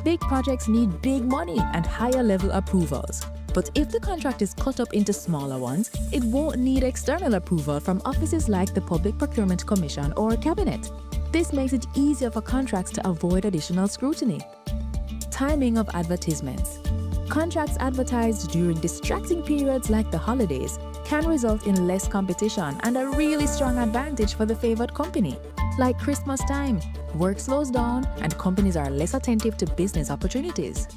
Big projects need big money and higher level approvals. But if the contract is cut up into smaller ones, it won't need external approval from offices like the Public Procurement Commission or Cabinet. This makes it easier for contracts to avoid additional scrutiny. Timing of advertisements. Contracts advertised during distracting periods like the holidays can result in less competition and a really strong advantage for the favored company. Like Christmas time, work slows down and companies are less attentive to business opportunities.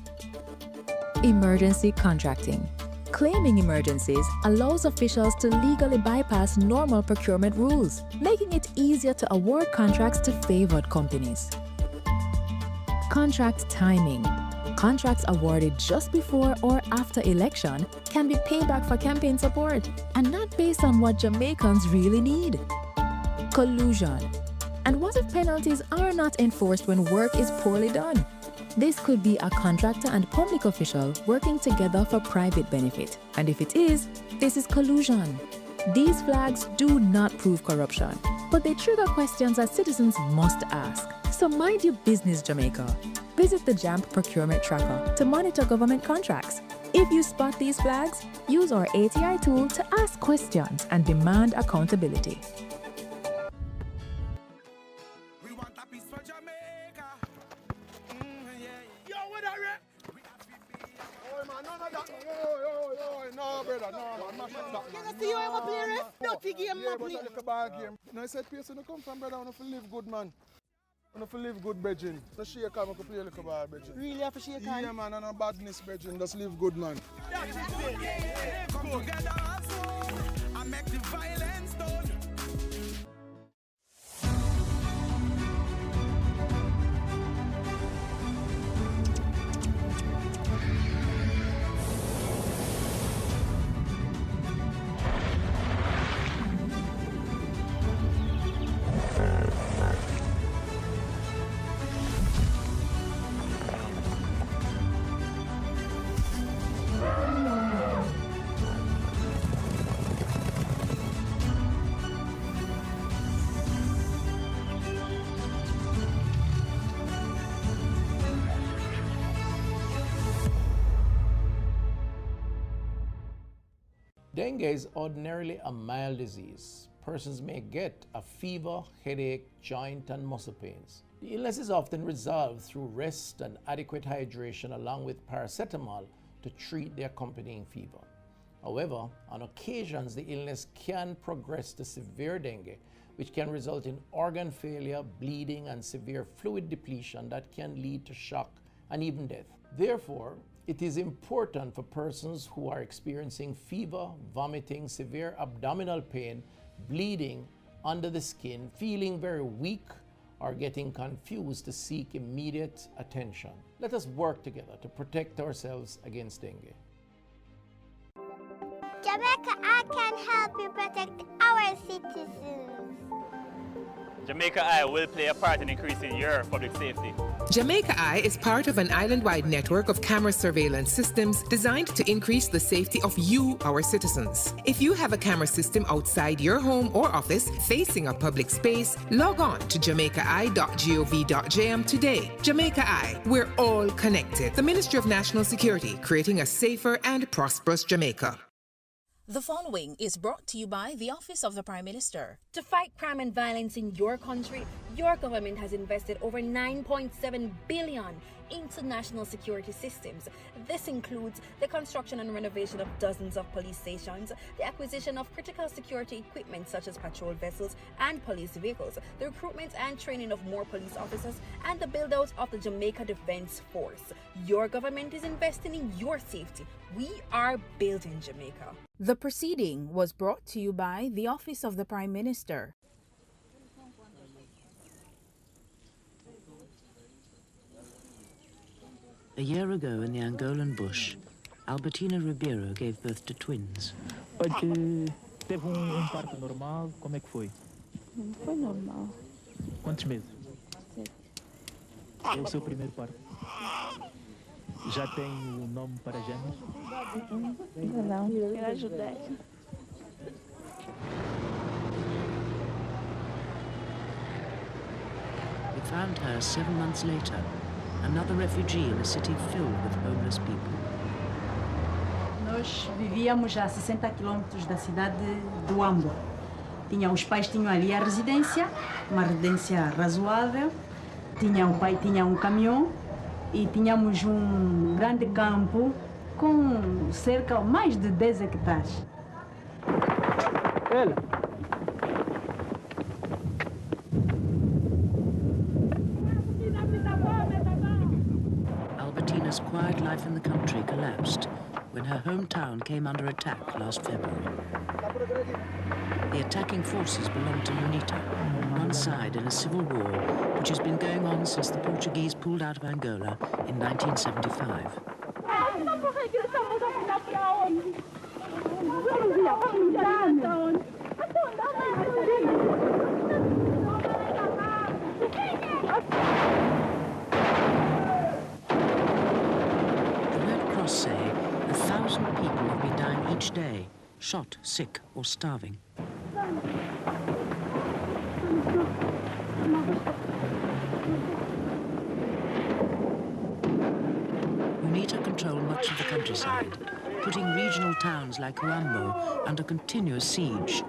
Emergency contracting. Claiming emergencies allows officials to legally bypass normal procurement rules, making it easier to award contracts to favored companies. Contract timing. Contracts awarded just before or after election can be payback for campaign support and not based on what Jamaicans really need. Collusion. And what if penalties are not enforced when work is poorly done? This could be a contractor and public official working together for private benefit. And if it is, this is collusion. These flags do not prove corruption, but they trigger questions that citizens must ask. So mind your business, Jamaica. Visit the JAMP Procurement Tracker to monitor government contracts. If you spot these flags, use our ATI tool to ask questions and demand accountability. No, I said, Pearson, come from, brother, I want to live good, man. I want to live good, brethren. Just shake hands, I can play a little bit, brethren. Really have to shake hands? Yeah, man, and no badness, brethren. Just live good, man. Come together as one and make the violence done. Dengue is ordinarily a mild disease. Persons may get a fever, headache, joint and muscle pains. The illness is often resolved through rest and adequate hydration along with paracetamol to treat the accompanying fever. However, on occasions the illness can progress to severe dengue, which can result in organ failure, bleeding and severe fluid depletion that can lead to shock and even death. Therefore, it is important for persons who are experiencing fever, vomiting, severe abdominal pain, bleeding under the skin, feeling very weak, or getting confused to seek immediate attention. Let us work together to protect ourselves against dengue. Jamaica, I can help you protect our citizens. Jamaica Eye will play a part in increasing your public safety. Jamaica Eye is part of an island-wide network of camera surveillance systems designed to increase the safety of you, our citizens. If you have a camera system outside your home or office facing a public space, log on to jamaicai.gov.jm today. Jamaica Eye, we're all connected. The Ministry of National Security, creating a safer and prosperous Jamaica. The following is brought to you by the Office of the Prime Minister. To fight crime and violence in your country, your government has invested over $9.7 billion into national security systems. This includes the construction and renovation of dozens of police stations, the acquisition of critical security equipment such as patrol vessels and police vehicles, the recruitment and training of more police officers, and the build-out of the Jamaica Defense Force. Your government is investing in your safety. We are building Jamaica. The proceeding was brought to you by the Office of the Prime Minister. A year ago in the Angolan bush, Albertina Ribeiro gave birth to twins. Teve parto normal, como é que foi? Não foi normal. Quantos meses? 7. É o seu primeiro parto. Já tem o nome para gêmeos? Não, quero ajudar. We found her 7 months later, another refugee in a city filled with homeless people. Nós vivíamos a 60 quilômetros da cidade do Ambo. Os pais tinham ali a residência, uma residência razoável. O pai tinha um caminhão e tínhamos um grande campo com cerca de mais de 10 hectares. Albertina's quiet life in the country collapsed when her hometown came under attack last February. The attacking forces belonged to UNITA, one side in a civil war which has been going on since the Portuguese pulled out of Angola in 1975. The Red Cross say 1,000 people have been dying each day, shot, sick or starving. UNITA control much of the countryside, putting regional towns like Huambo under continuous siege.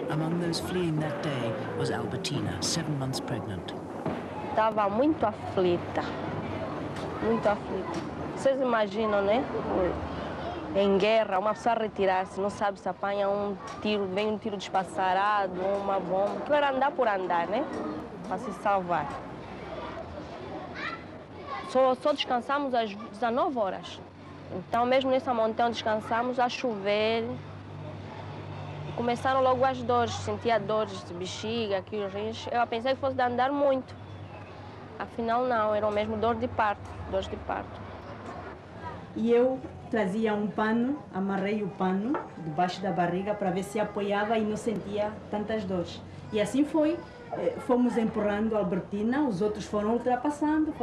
Among those fleeing that day was Albertina, 7 months pregnant. Estava muito aflita, muito aflita. Vocês imaginam, né? Em guerra, uma pessoa retirar-se, não sabe se apanha um tiro, vem um tiro despassarado, uma bomba. Aquilo era andar por andar, né? Para se salvar. Só descansamos às 19 horas. Então, mesmo nessa montanha descansamos a chover. E começaram logo as dores, sentia dores de bexiga, aqui os rins. Eu pensei que fosse de andar muito. Afinal, não, era mesmo dores de parto. E eu trazia um pano, amarrei o pano debaixo da barriga para ver se apoiava e não sentia tantas dores. E assim foi. Fomos empurrando a Albertina, os outros foram ultrapassando,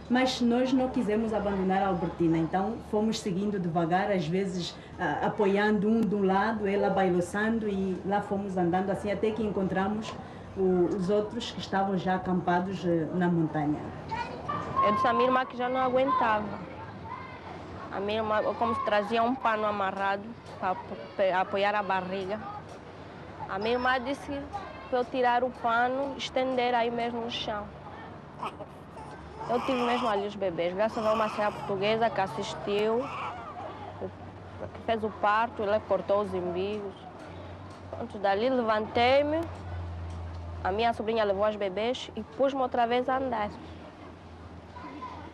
mas nós não quisemos abandonar a Albertina. Então fomos seguindo devagar, às vezes apoiando um de um lado, ela bailando e lá fomos andando assim até que encontramos os outros que estavam já acampados na montanha. Eu disse à minha irmã que já não aguentava. A minha irmã, como se trazia um pano amarrado para apoiar a barriga. A minha irmã disse para eu tirar o pano, estender aí mesmo no chão. Eu tive mesmo ali os bebês, graças a uma senhora portuguesa que assistiu, que fez o parto, ela cortou os umbigos. Pronto, dali levantei-me, a minha sobrinha levou os bebês e pus-me outra vez a andar.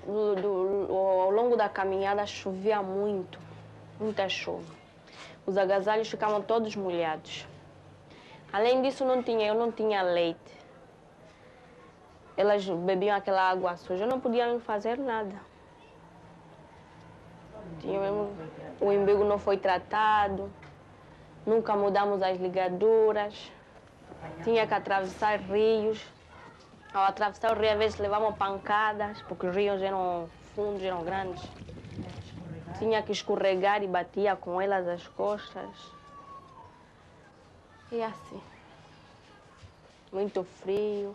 Ao longo da caminhada chovia muito, muita chuva. Os agasalhos ficavam todos molhados. Além disso, eu não tinha leite. Elas bebiam aquela água suja, eu não podia fazer nada. O umbigo não foi tratado, nunca mudamos as ligaduras, tinha que atravessar rios. Ao atravessar o rio, às vezes levavam pancadas, porque os rios eram fundos, eram grandes. Tinha que escorregar e batia com elas as costas. E assim, muito frio.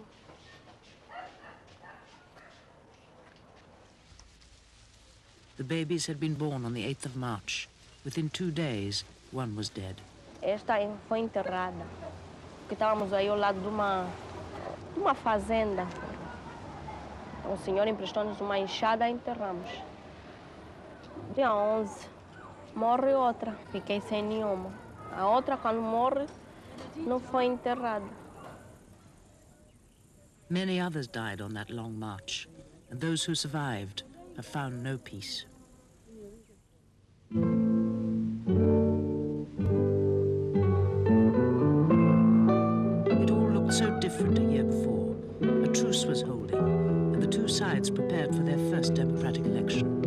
The babies had been born on the 8th of March. Within 2 days, one was dead. Esta foi enterrada, porque estávamos aí ao lado de uma fazenda. O senhor emprestou-nos uma enxada e enterramos. Dia 11, morre outra, fiquei sem nenhuma. A outra, quando morre, não foi enterrada. Many others died on that long march, and those who survived have found no peace. It all looked so different a year before. A truce was holding, and the two sides prepared for their first democratic election.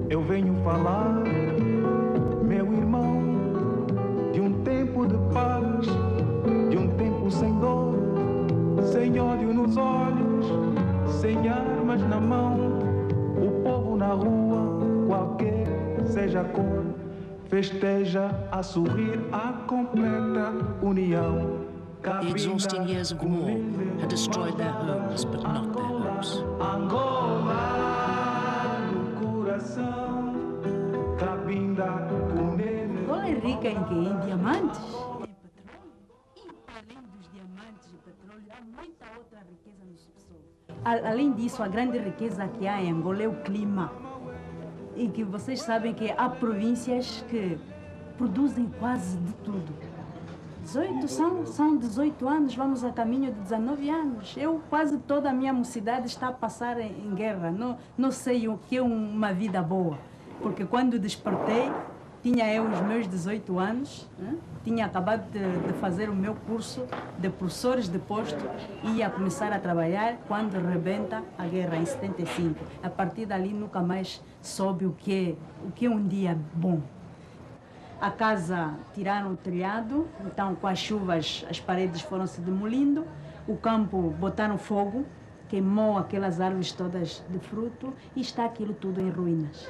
Eu venho falar, meu irmão, de tempo de paz, de tempo sem dor, sem ódio nos olhos, sem armas na mão. O povo na rua, qualquer seja a cor, festeja a sorrir a completa união. The exhausting years of war had destroyed their homes, but not their hopes. Angola no coração, Cabinda com ele. Angola é rica em diamantes. E além dos diamantes e petróleo, há muita outra riqueza no subsolo. Além disso, a grande riqueza que há em Angola é o clima. E que vocês sabem que há províncias que produzem quase de tudo. 18 são 18 anos, vamos a caminho de 19 anos. Quase toda a minha mocidade está a passar em guerra. Não sei o que é uma vida boa. Porque quando despertei, tinha eu os meus 18 anos, tinha acabado de fazer o meu curso de professores de posto e ia começar a trabalhar quando rebenta a guerra, em 75. A partir dali nunca mais soube o que é um dia bom. A casa, tiraram o telhado, então com as chuvas as paredes foram se demolindo, o campo botaram fogo, queimou aquelas árvores todas de fruto e está aquilo tudo em ruínas.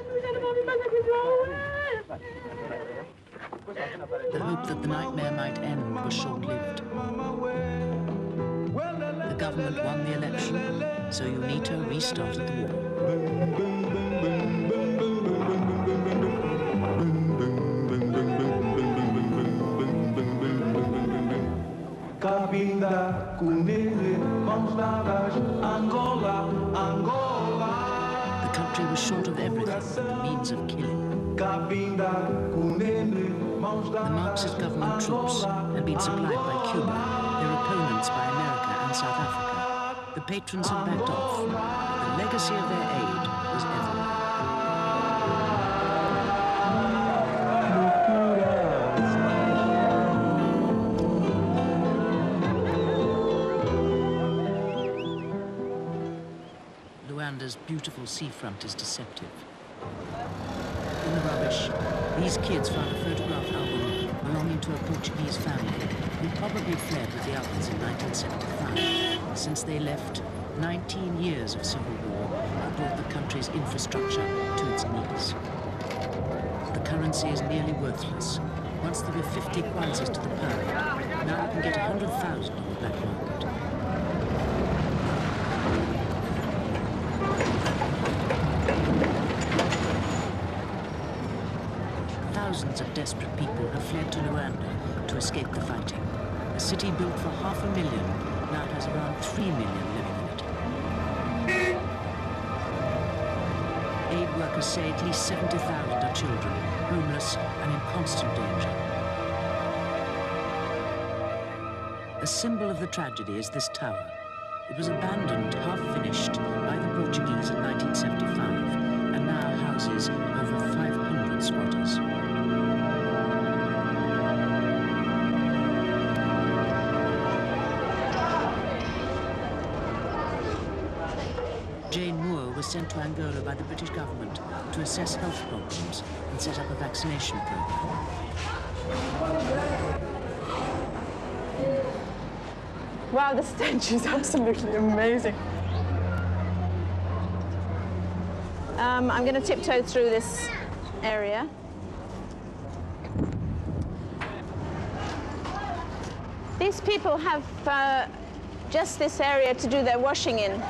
The hope that the nightmare might end was short-lived. The government won the election, so UNITA restarted the war. Cabinda com ele, mãos dadas, Angola, Angola. The country was short of everything but the means of killing. Cabinda com ele, mãos dadas, the Marxist government troops had been supplied by Cuba, their opponents by America and South Africa. The patrons had backed off, but the legacy of their aid was everywhere. Luanda's beautiful seafront is deceptive. In the rubbish, these kids found a photograph album belonging to a Portuguese family who probably fled with the others in 1975. Since they left, 19 years of civil war have brought the country's infrastructure to its knees. The currency is nearly worthless. Once there were 50 kwanzas to the pound, now you can get 100,000 on the black market. fled to Luanda to escape the fighting. A city built for 500,000 now has around 3 million living in it. Aid workers say at least 70,000 are children, homeless and in constant danger. A symbol of the tragedy is this tower. It was abandoned, half-finished, by the Portuguese in 1975 and now houses over 500 squatters. Jane Moore was sent to Angola by the British government to assess health problems and set up a vaccination program. Wow, the stench is absolutely amazing. I'm going to tiptoe through this area. These people have just this area to do their washing in.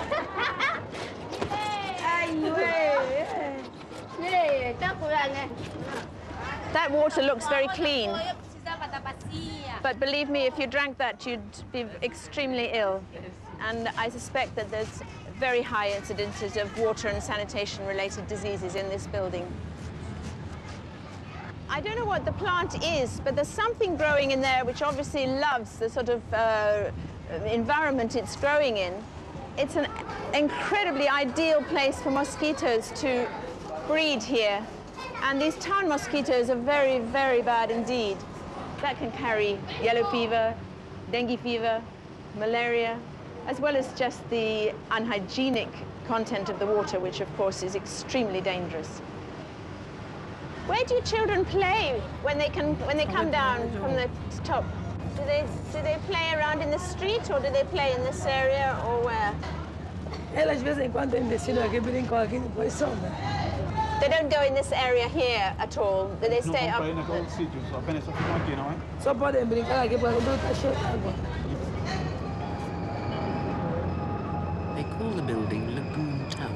That water looks very clean. But believe me, if you drank that, you'd be extremely ill. And I suspect that there's very high incidences of water and sanitation-related diseases in this building. I don't know what the plant is, but there's something growing in there which obviously loves the sort of environment it's growing in. It's an incredibly ideal place for mosquitoes to breed here. And these town mosquitoes are very, very bad indeed. That can carry yellow fever, dengue fever, malaria, as well as just the unhygienic content of the water, which of course is extremely dangerous. Where do your children play when they come down from the top? Do they play around in the street, or do they play in this area, or where? Elas de vez em quando descem aqui, brincam aqui, depois sobem. They don't go in this area here at all. Do they stay up? Só podem brincar aqui porque está cheio de água. They call the building Lagoon Tower.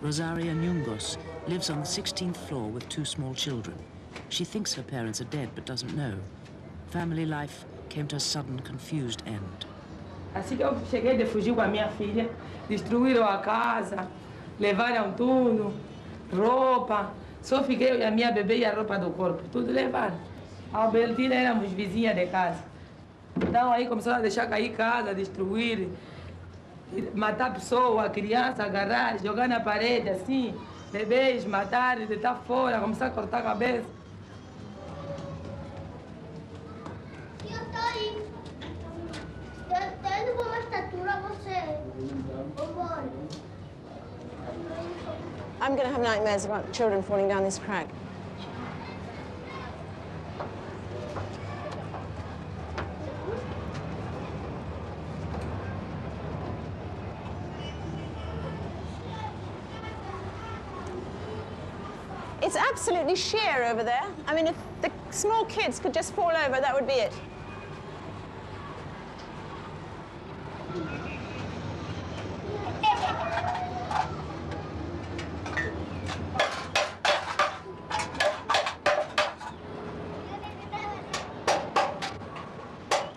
Rosaria Nyungos lives on the 16th floor with 2 small children. She thinks her parents are dead but doesn't know. Family life came to a sudden, confused end. Assim que eu cheguei de fugir com a minha filha, destruíram a casa, levaram tudo, roupa. Só fiquei eu e a minha bebê e a roupa do corpo, tudo levaram. A Albertina éramos vizinhas de casa. Então aí começaram a deixar cair casa, destruir, matar pessoa, criança, agarrar, jogar na parede assim, bebês, matar, deitar fora, começar a cortar a cabeça. Eu não vou mostrar tudo a você. I'm going to have nightmares about children falling down this crack. It's absolutely sheer over there. I mean, if the small kids could just fall over, that would be it.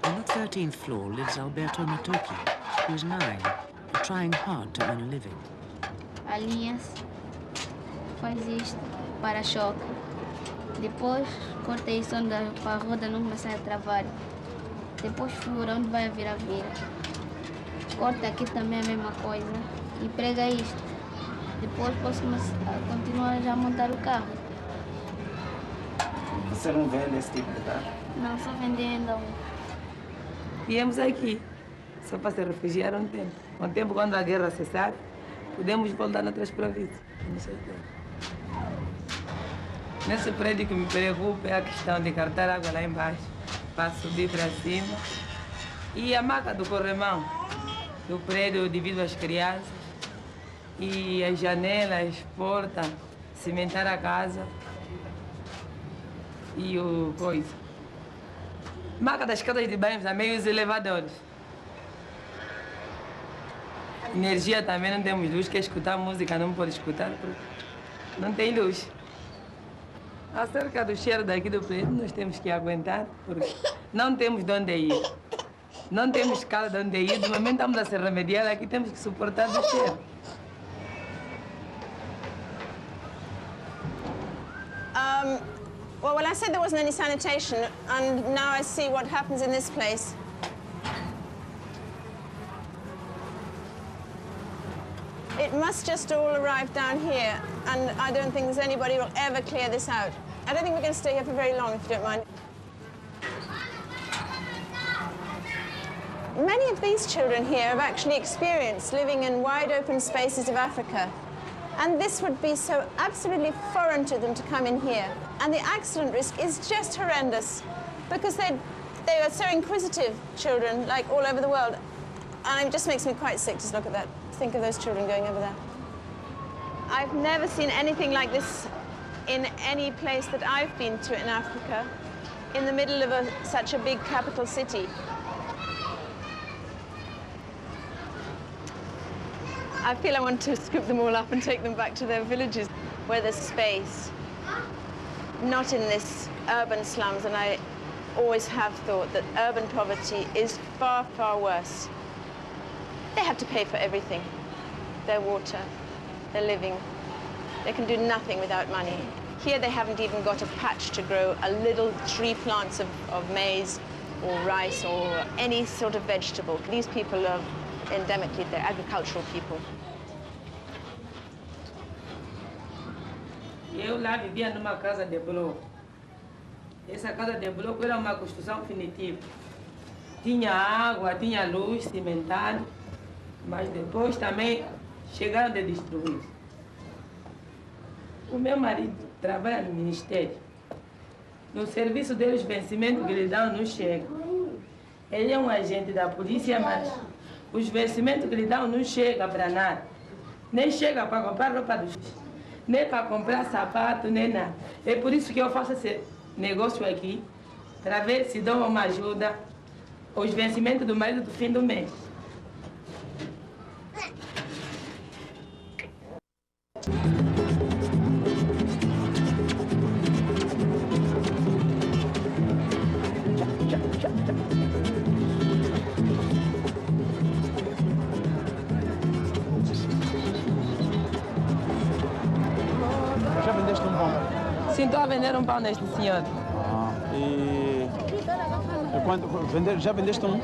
On the 13th floor lives Alberto Matoki, who is 9, but trying hard to earn a living. Alinha-se, faz isto, para-choque. Depois corta isso onde para a roda não começar a travar. Depois fura onde vai vir a vira. Corta aqui também a mesma coisa e prega isto. Depois posso continuar já a montar o carro. Você não vende esse tipo de carro? Não, só vendendo um. Viemos aqui, só para se refugiar um tempo. Um tempo, quando a guerra cessar, podemos voltar noutras províncias. Nesse prédio que me preocupa é a questão de cartar água lá embaixo, para subir para cima. E a maca do corrimão do prédio devido às crianças. E as janelas, portas, cimentar a casa. E o coisa. Maca das casas de banho também, os elevadores. Energia também não temos luz, quer escutar música, não pode escutar, porque não tem luz. Acerca do cheiro daqui do prédio, nós temos que aguentar, porque não temos de onde ir. Não temos casa de onde ir, do momento estamos a se remediar aqui, temos que suportar o cheiro. Well, I said there wasn't any sanitation, and now I see what happens in this place. It must just all arrive down here, and I don't think there's anybody who will ever clear this out. I don't think we're going to stay here for very long, if you don't mind. Many of these children here have actually experienced living in wide open spaces of Africa. And this would be so absolutely foreign to them to come in here. And the accident risk is just horrendous because they are so inquisitive children, like all over the world. And it just makes me quite sick to look at that, think of those children going over there. I've never seen anything like this in any place that I've been to in Africa, in the middle of such a big capital city. I feel I want to scoop them all up and take them back to their villages where there's space. Not in this urban slums, and I always have thought that urban poverty is far, far worse. They have to pay for everything. Their water, their living. They can do nothing without money. Here they haven't even got a patch to grow a little tree plants of maize or rice or any sort of vegetable. These people are endemically, they're agricultural people. Eu lá vivia numa casa de bloco. Essa casa de bloco era uma construção definitiva. Tinha água, tinha luz, cimentado, mas depois também chegaram a destruir. O meu marido trabalha no Ministério. No serviço dele, os vencimentos que lhe dão não chegam. Ele é um agente da polícia, mas os vencimentos que lhe dão não chegam para nada. Nem chega para comprar roupa dos filhos, nem para comprar sapato, nem nada. É por isso que eu faço esse negócio aqui, para ver se dou uma ajuda aos vencimentos do marido do fim do mês. Já vendeste um pão? Sim, estou a vender um pão neste senhor. Já vendeste um?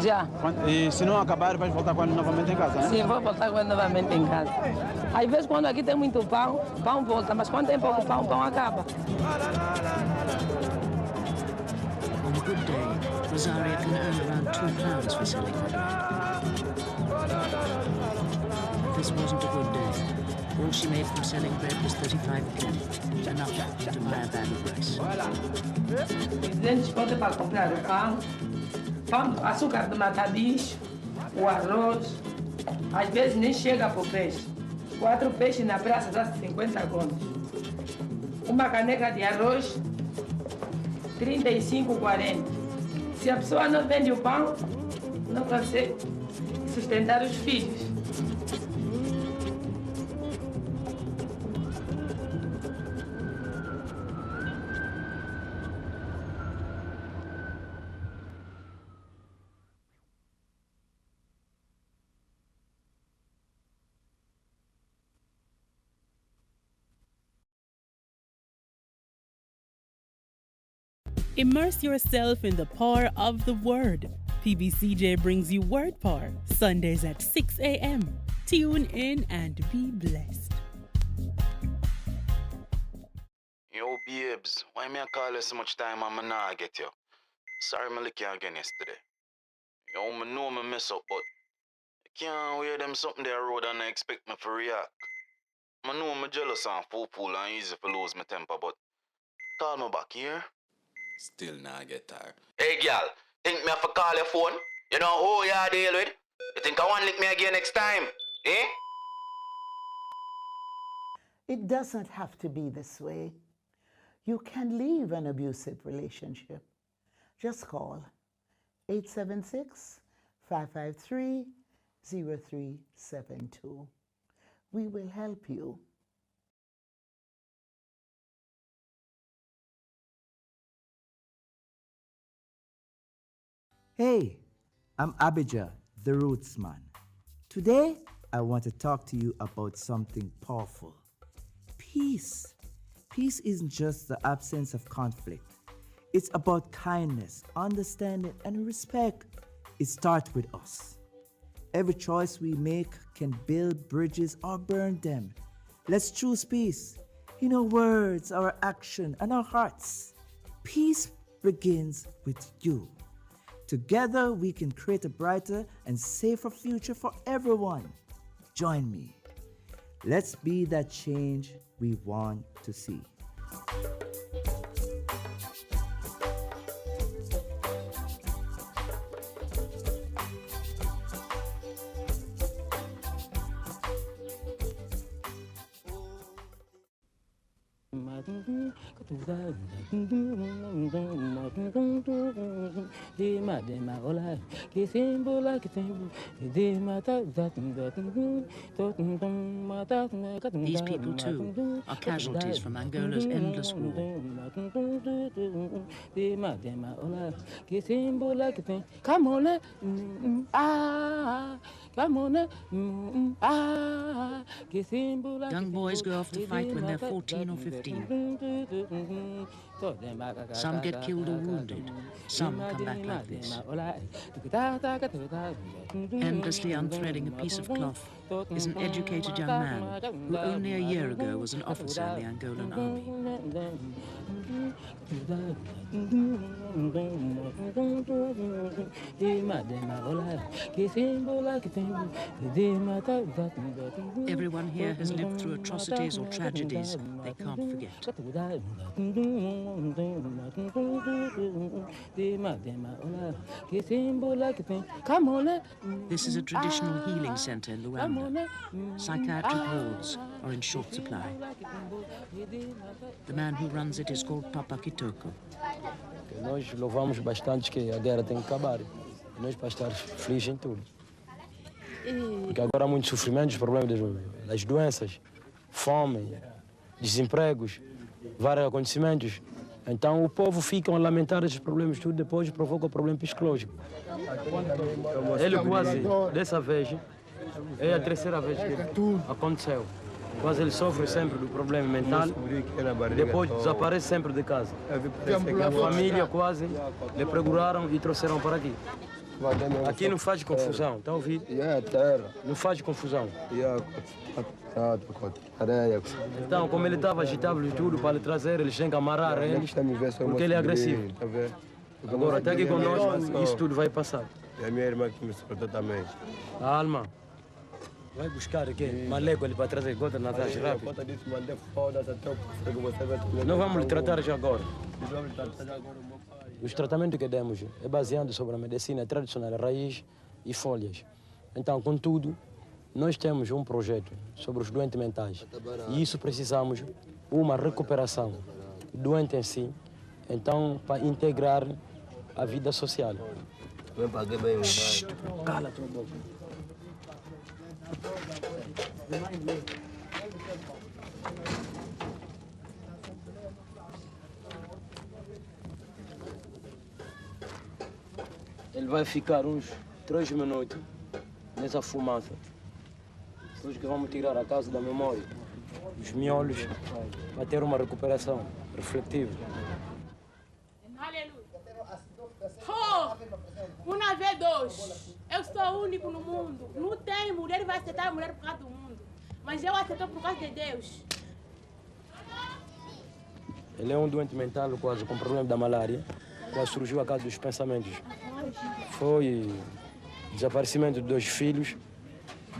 Já. E se não acabar, vais voltar com ele novamente em casa, né? Sim, vou voltar com ele novamente em casa. Às vezes, quando aqui tem muito pão, o pão volta, mas quando tem pouco pão, o pão acaba. On a good day, Rosaria can earn around £2 for selling her bread. This wasn't a good day. All she made from selling bread was 35p, enough to buy a bag of rice. Eles podem para comprar o pão, açúcar do matabicho, o arroz. Às vezes nem chega para o peixe. 4 peixes na praça dá 50 contos. Uma caneca de arroz, 35, 40. Se a pessoa não vende o pão, não consegue sustentar os filhos. Immerse yourself in the power of the Word. PBCJ brings you Word Power, Sundays at 6 a.m. Tune in and be blessed. Yo, babes, why me I call you so much time and I not get you? Sorry me lick you again yesterday. Yo, me know me mess up, but I can't wear them something there road and I expect me to react. I know me jealous and fool and easy to lose my temper, but call me back here. Still not get tired. Hey, girl, think me have to call your phone? You know who you deal with? You think I want to lick me again next time? Eh? It doesn't have to be this way. You can leave an abusive relationship. Just call 876-553-8255. 0372. We will help you. Hey, I'm Abijah, the Roots Man. Today, I want to talk to you about something powerful. Peace. Peace isn't just the absence of conflict. It's about kindness, understanding, and respect. It starts with us. Every choice we make can build bridges or burn them. Let's choose peace in our words, our action, and our hearts. Peace begins with you. Together, we can create a brighter and safer future for everyone. Join me. Let's be that change we want to see. These people, too, are casualties from Angola's endless war. Come on, come on, Young boys go off to fight when they're 14 or 15. Some get killed or wounded. Some come back like this. Endlessly unthreading a piece of cloth is an educated young man who only a year ago was an officer in the Angolan army. Everyone here has lived through atrocities or tragedies they can't forget. This is a traditional healing center in Luanda. Psychiatric wards are in short supply. The man who runs it is called Papa Kitoko. Nós louvamos bastante que a guerra tem que acabar. Nós para estar felizes em tudo. Porque agora há muitos sofrimentos, problemas das doenças, fome, desempregos, vários acontecimentos. Então o povo fica a lamentar esses problemas tudo, depois provoca o problema psicológico. Ele quase, dessa vez, é a terceira vez que aconteceu. Quase ele sofre sempre do problema mental, depois desaparece sempre de casa. A família quase lhe procuraram e trouxeram para aqui. Aqui não faz confusão, está a ouvir? Não faz confusão. Então, como ele estava agitado e tudo, para lhe trazer, eles têm que amarrar eles, porque ele é agressivo. Agora, até aqui conosco, isso tudo vai passar. E a minha irmã que me suportou também. A Alma, vai buscar aqui, maleco ali para trazer gota na taxa rápido. Conta disso, mandei foda-se até o que você vai... Não vamos lhe tratar já agora. Os tratamentos que demos é baseado sobre a medicina tradicional, raiz e folhas. Então, contudo, nós temos um projeto sobre os doentes mentais. E isso precisamos uma recuperação doente em si, então, para integrar a vida social. Shhh, cala tua boca. Ele vai ficar uns 3 minutos nessa fumaça. Depois que vamos tirar a casa da memória, os miolos, para ter uma recuperação refletiva. Aleluia. Uma vez dois. Eu sou único no mundo. Não tem mulher que vai aceitar a mulher por causa do mundo. Mas eu aceito por causa de Deus. Ele é um doente mental quase com problema da malária. Quase surgiu a causa dos pensamentos. Foi desaparecimento de 2 filhos.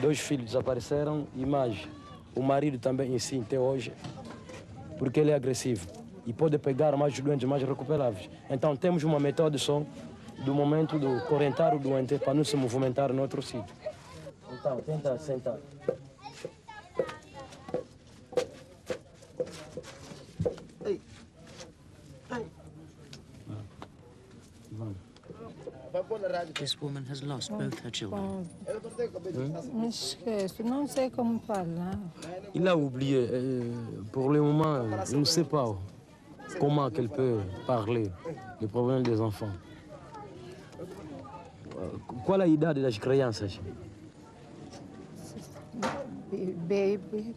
2 filhos desapareceram e mais. O marido também em si até hoje, porque ele é agressivo e pode pegar mais doentes mais recuperáveis. Então temos uma méthode só do momento de correntar o doente para não se movimentar em outro sítio. Então tenta sentar. Vamos. This woman has lost both her children. Me esqueço, não sei como falar. Il a oublié. Pour le moment, il ne sait pas comment qu'elle peut parler des problèmes des enfants. Qual a idade das crianças? Baby.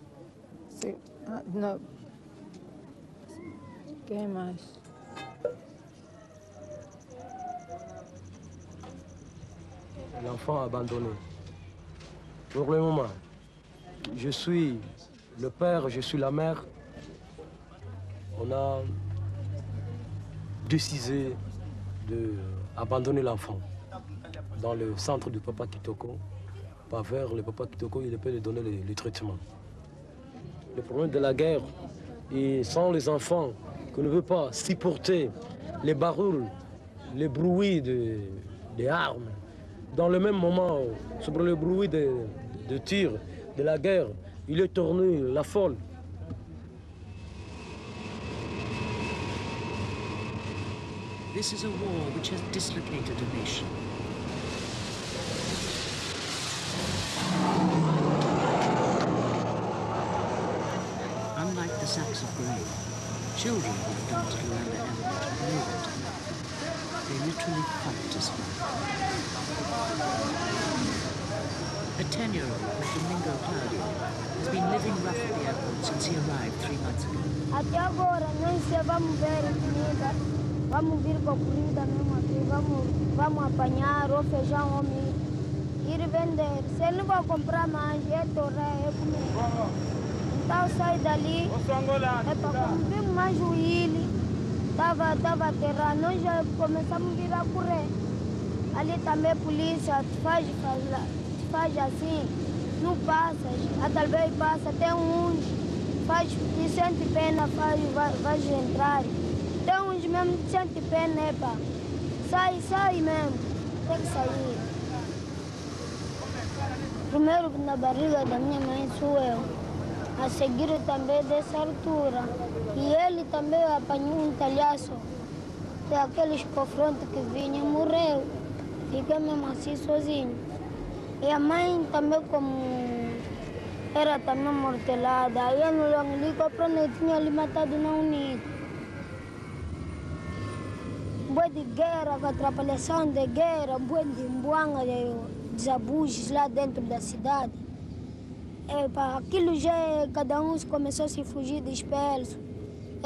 Não. Quem mais? L'enfant abandonné. Pour le moment, je suis le père, je suis la mère. On a décidé d'abandonner l'enfant dans le centre du Papa Kitoko, pas vers le Papa Kitoko, il peut lui donner le traitement. Le problème de la guerre, et sans les enfants qui ne veulent pas supporter les baroules, les bruits des armes, dans le même moment, sur le bruit de tir, de la guerre, il est tourné la folle. This is a war which has dislocated a nation. Unlike the sacks of grain, children who have planted around the element know what to do. They literally fight to survive. A 10-year-old, Domingo Claudio, has been living rough at the airport since he arrived 3 months ago. Até agora, nós vamos ver comida, vamos vir com comida mesmo aqui, vamos apanhar ou feijão ou milho, ir vender. Se ele não vai comprar mais, é torrar, é comer. Então sai dali, é para cumprir mais o ilho, estava aterrado, nós já começamos a vir a correr. Ali também a polícia faz assim, não passas, talvez passa, tem uns, faz e sente pena, vai entrar. Tem uns mesmo que sente pena, epa, sai mesmo, tem que sair. Primeiro na barriga da minha mãe sou eu, a seguir também dessa altura. E ele também apanhou um talhaço, tem aqueles confrontos que vinham, morreu, fiquei mesmo assim sozinho. E a mãe também, como era também mortelada, aí no Licoprone tinha ali matado na Unida. Boi de guerra, com atrapalhação de guerra, boi de mbuanga, desabusos lá dentro da cidade. Aquilo já, cada um começou a se fugir disperso.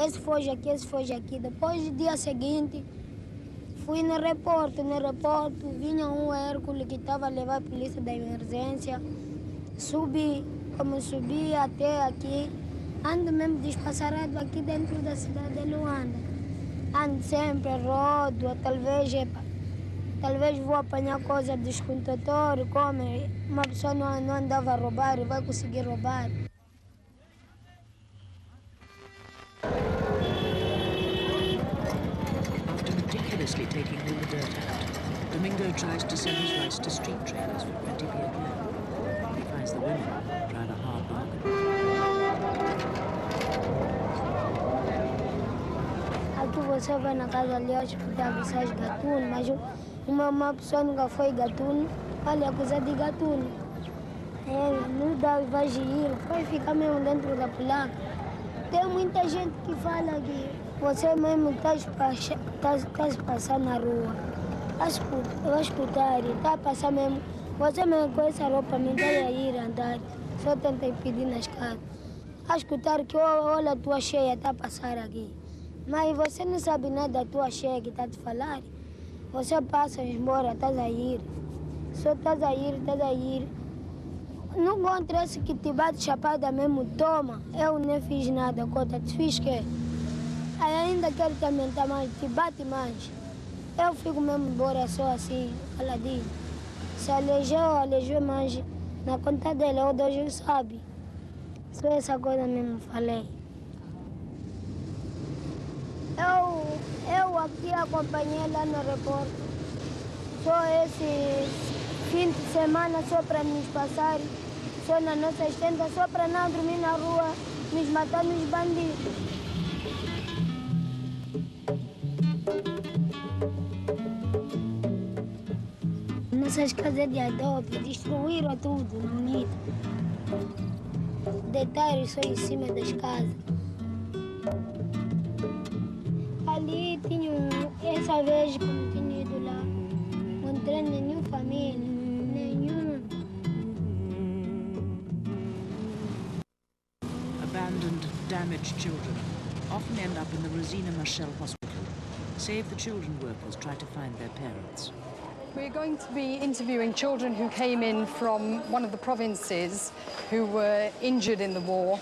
Esse foge aqui. Depois, no dia seguinte, fui no aeroporto, vinha um Hércules que estava a levar a polícia da emergência. Subi até aqui, ando mesmo despassarado aqui dentro da cidade de Luanda. Ando sempre, rodo, talvez vou apanhar coisa dos condutores, como uma pessoa não andava a roubar, vai conseguir roubar. Meticulously taking all the dirt out, Domingo tries to sell his rice to street traders for 20 p a kilo. He finds the women trying a hard bargain. Aqui você vai na casa ali, hospital, você de gatuno, mas uma pessoa nunca foi gatuno, vai acusar de gatuno. Não dá, vai ir, vai ficar mesmo dentro da placa. Tem muita gente que fala que você mesmo está a passar na rua, vai escutar, está a passar mesmo, você mesmo com essa roupa, não está a ir andar, só tenta pedir na escada. A escutar que olha a tua cheia está a passar aqui, mas você não sabe nada da tua cheia que está a te falar, você passa embora, estás a ir, só estás a ir. Não encontra esse que te bate chapada mesmo, toma, eu nem fiz nada, conta, te fiz que? Aí ainda quero te aumentar mais, te bate mais. Eu fico mesmo embora só assim, caladinho. Se aleijou mais na conta dele, ou Deus sabe. Só essa coisa mesmo falei. Eu aqui acompanhei lá no aeroporto. Só esse fim de semana só para nos passar, só na nossa tenda, só para não dormir na rua, nos matar nos bandidos. Essas casas de adobe destruíram tudo na UNITA. Detalhes só em cima das casas. Ali tinha, essa vez quando tinha ido lá, não encontrei nenhuma família, nenhuma. Abandoned, damaged children often end up in the Rosina Marshall Hospital. Save the Children workers try to find their parents. We're going to be interviewing children who came in from one of the provinces who were injured in the war,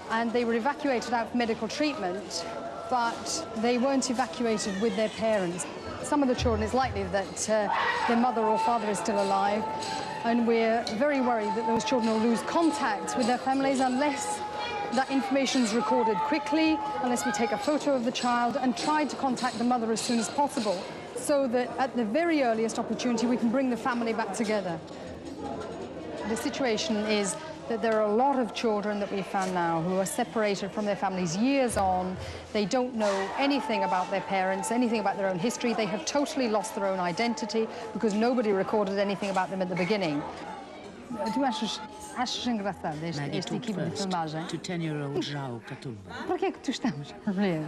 and they were evacuated out for medical treatment, but they weren't evacuated with their parents. Some of the children, it's likely that their mother or father is still alive, and we're very worried that those children will lose contact with their families unless that information is recorded quickly, unless we take a photo of the child and try to contact the mother as soon as possible, so that at the very earliest opportunity we can bring the family back together. The situation is that there are a lot of children that we've found now who are separated from their families years on. They don't know anything about their parents, anything about their own history. They have totally lost their own identity because nobody recorded anything about them at the beginning. Tu achas engraçado este equipe de filmagem? To 10-year-old João Katumba. Por que tu estás a rir?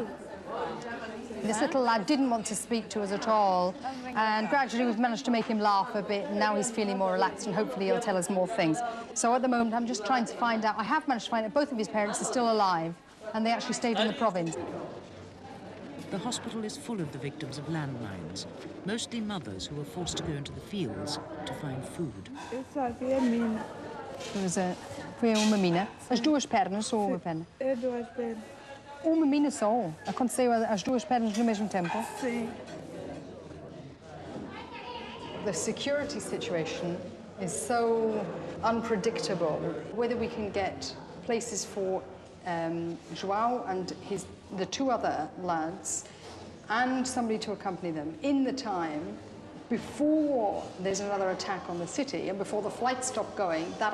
This little lad didn't want to speak to us at all, and gradually we've managed to make him laugh a bit, and now he's feeling more relaxed, and hopefully he'll tell us more things. So at the moment, I'm just trying to find out. I have managed to find out both of his parents are still alive, and they actually stayed in the province. The hospital is full of the victims of landmines, mostly mothers who were forced to go into the fields to find food. Foi uma mina. As duas pernas ou uma perna? É duas pernas. Uma mina só? Aconteceu as duas pernas no mesmo tempo? Sim. The security situation is so unpredictable. Whether we can get places for João and the two other lads and somebody to accompany them in the time before there's another attack on the city and before the flights stop going, that I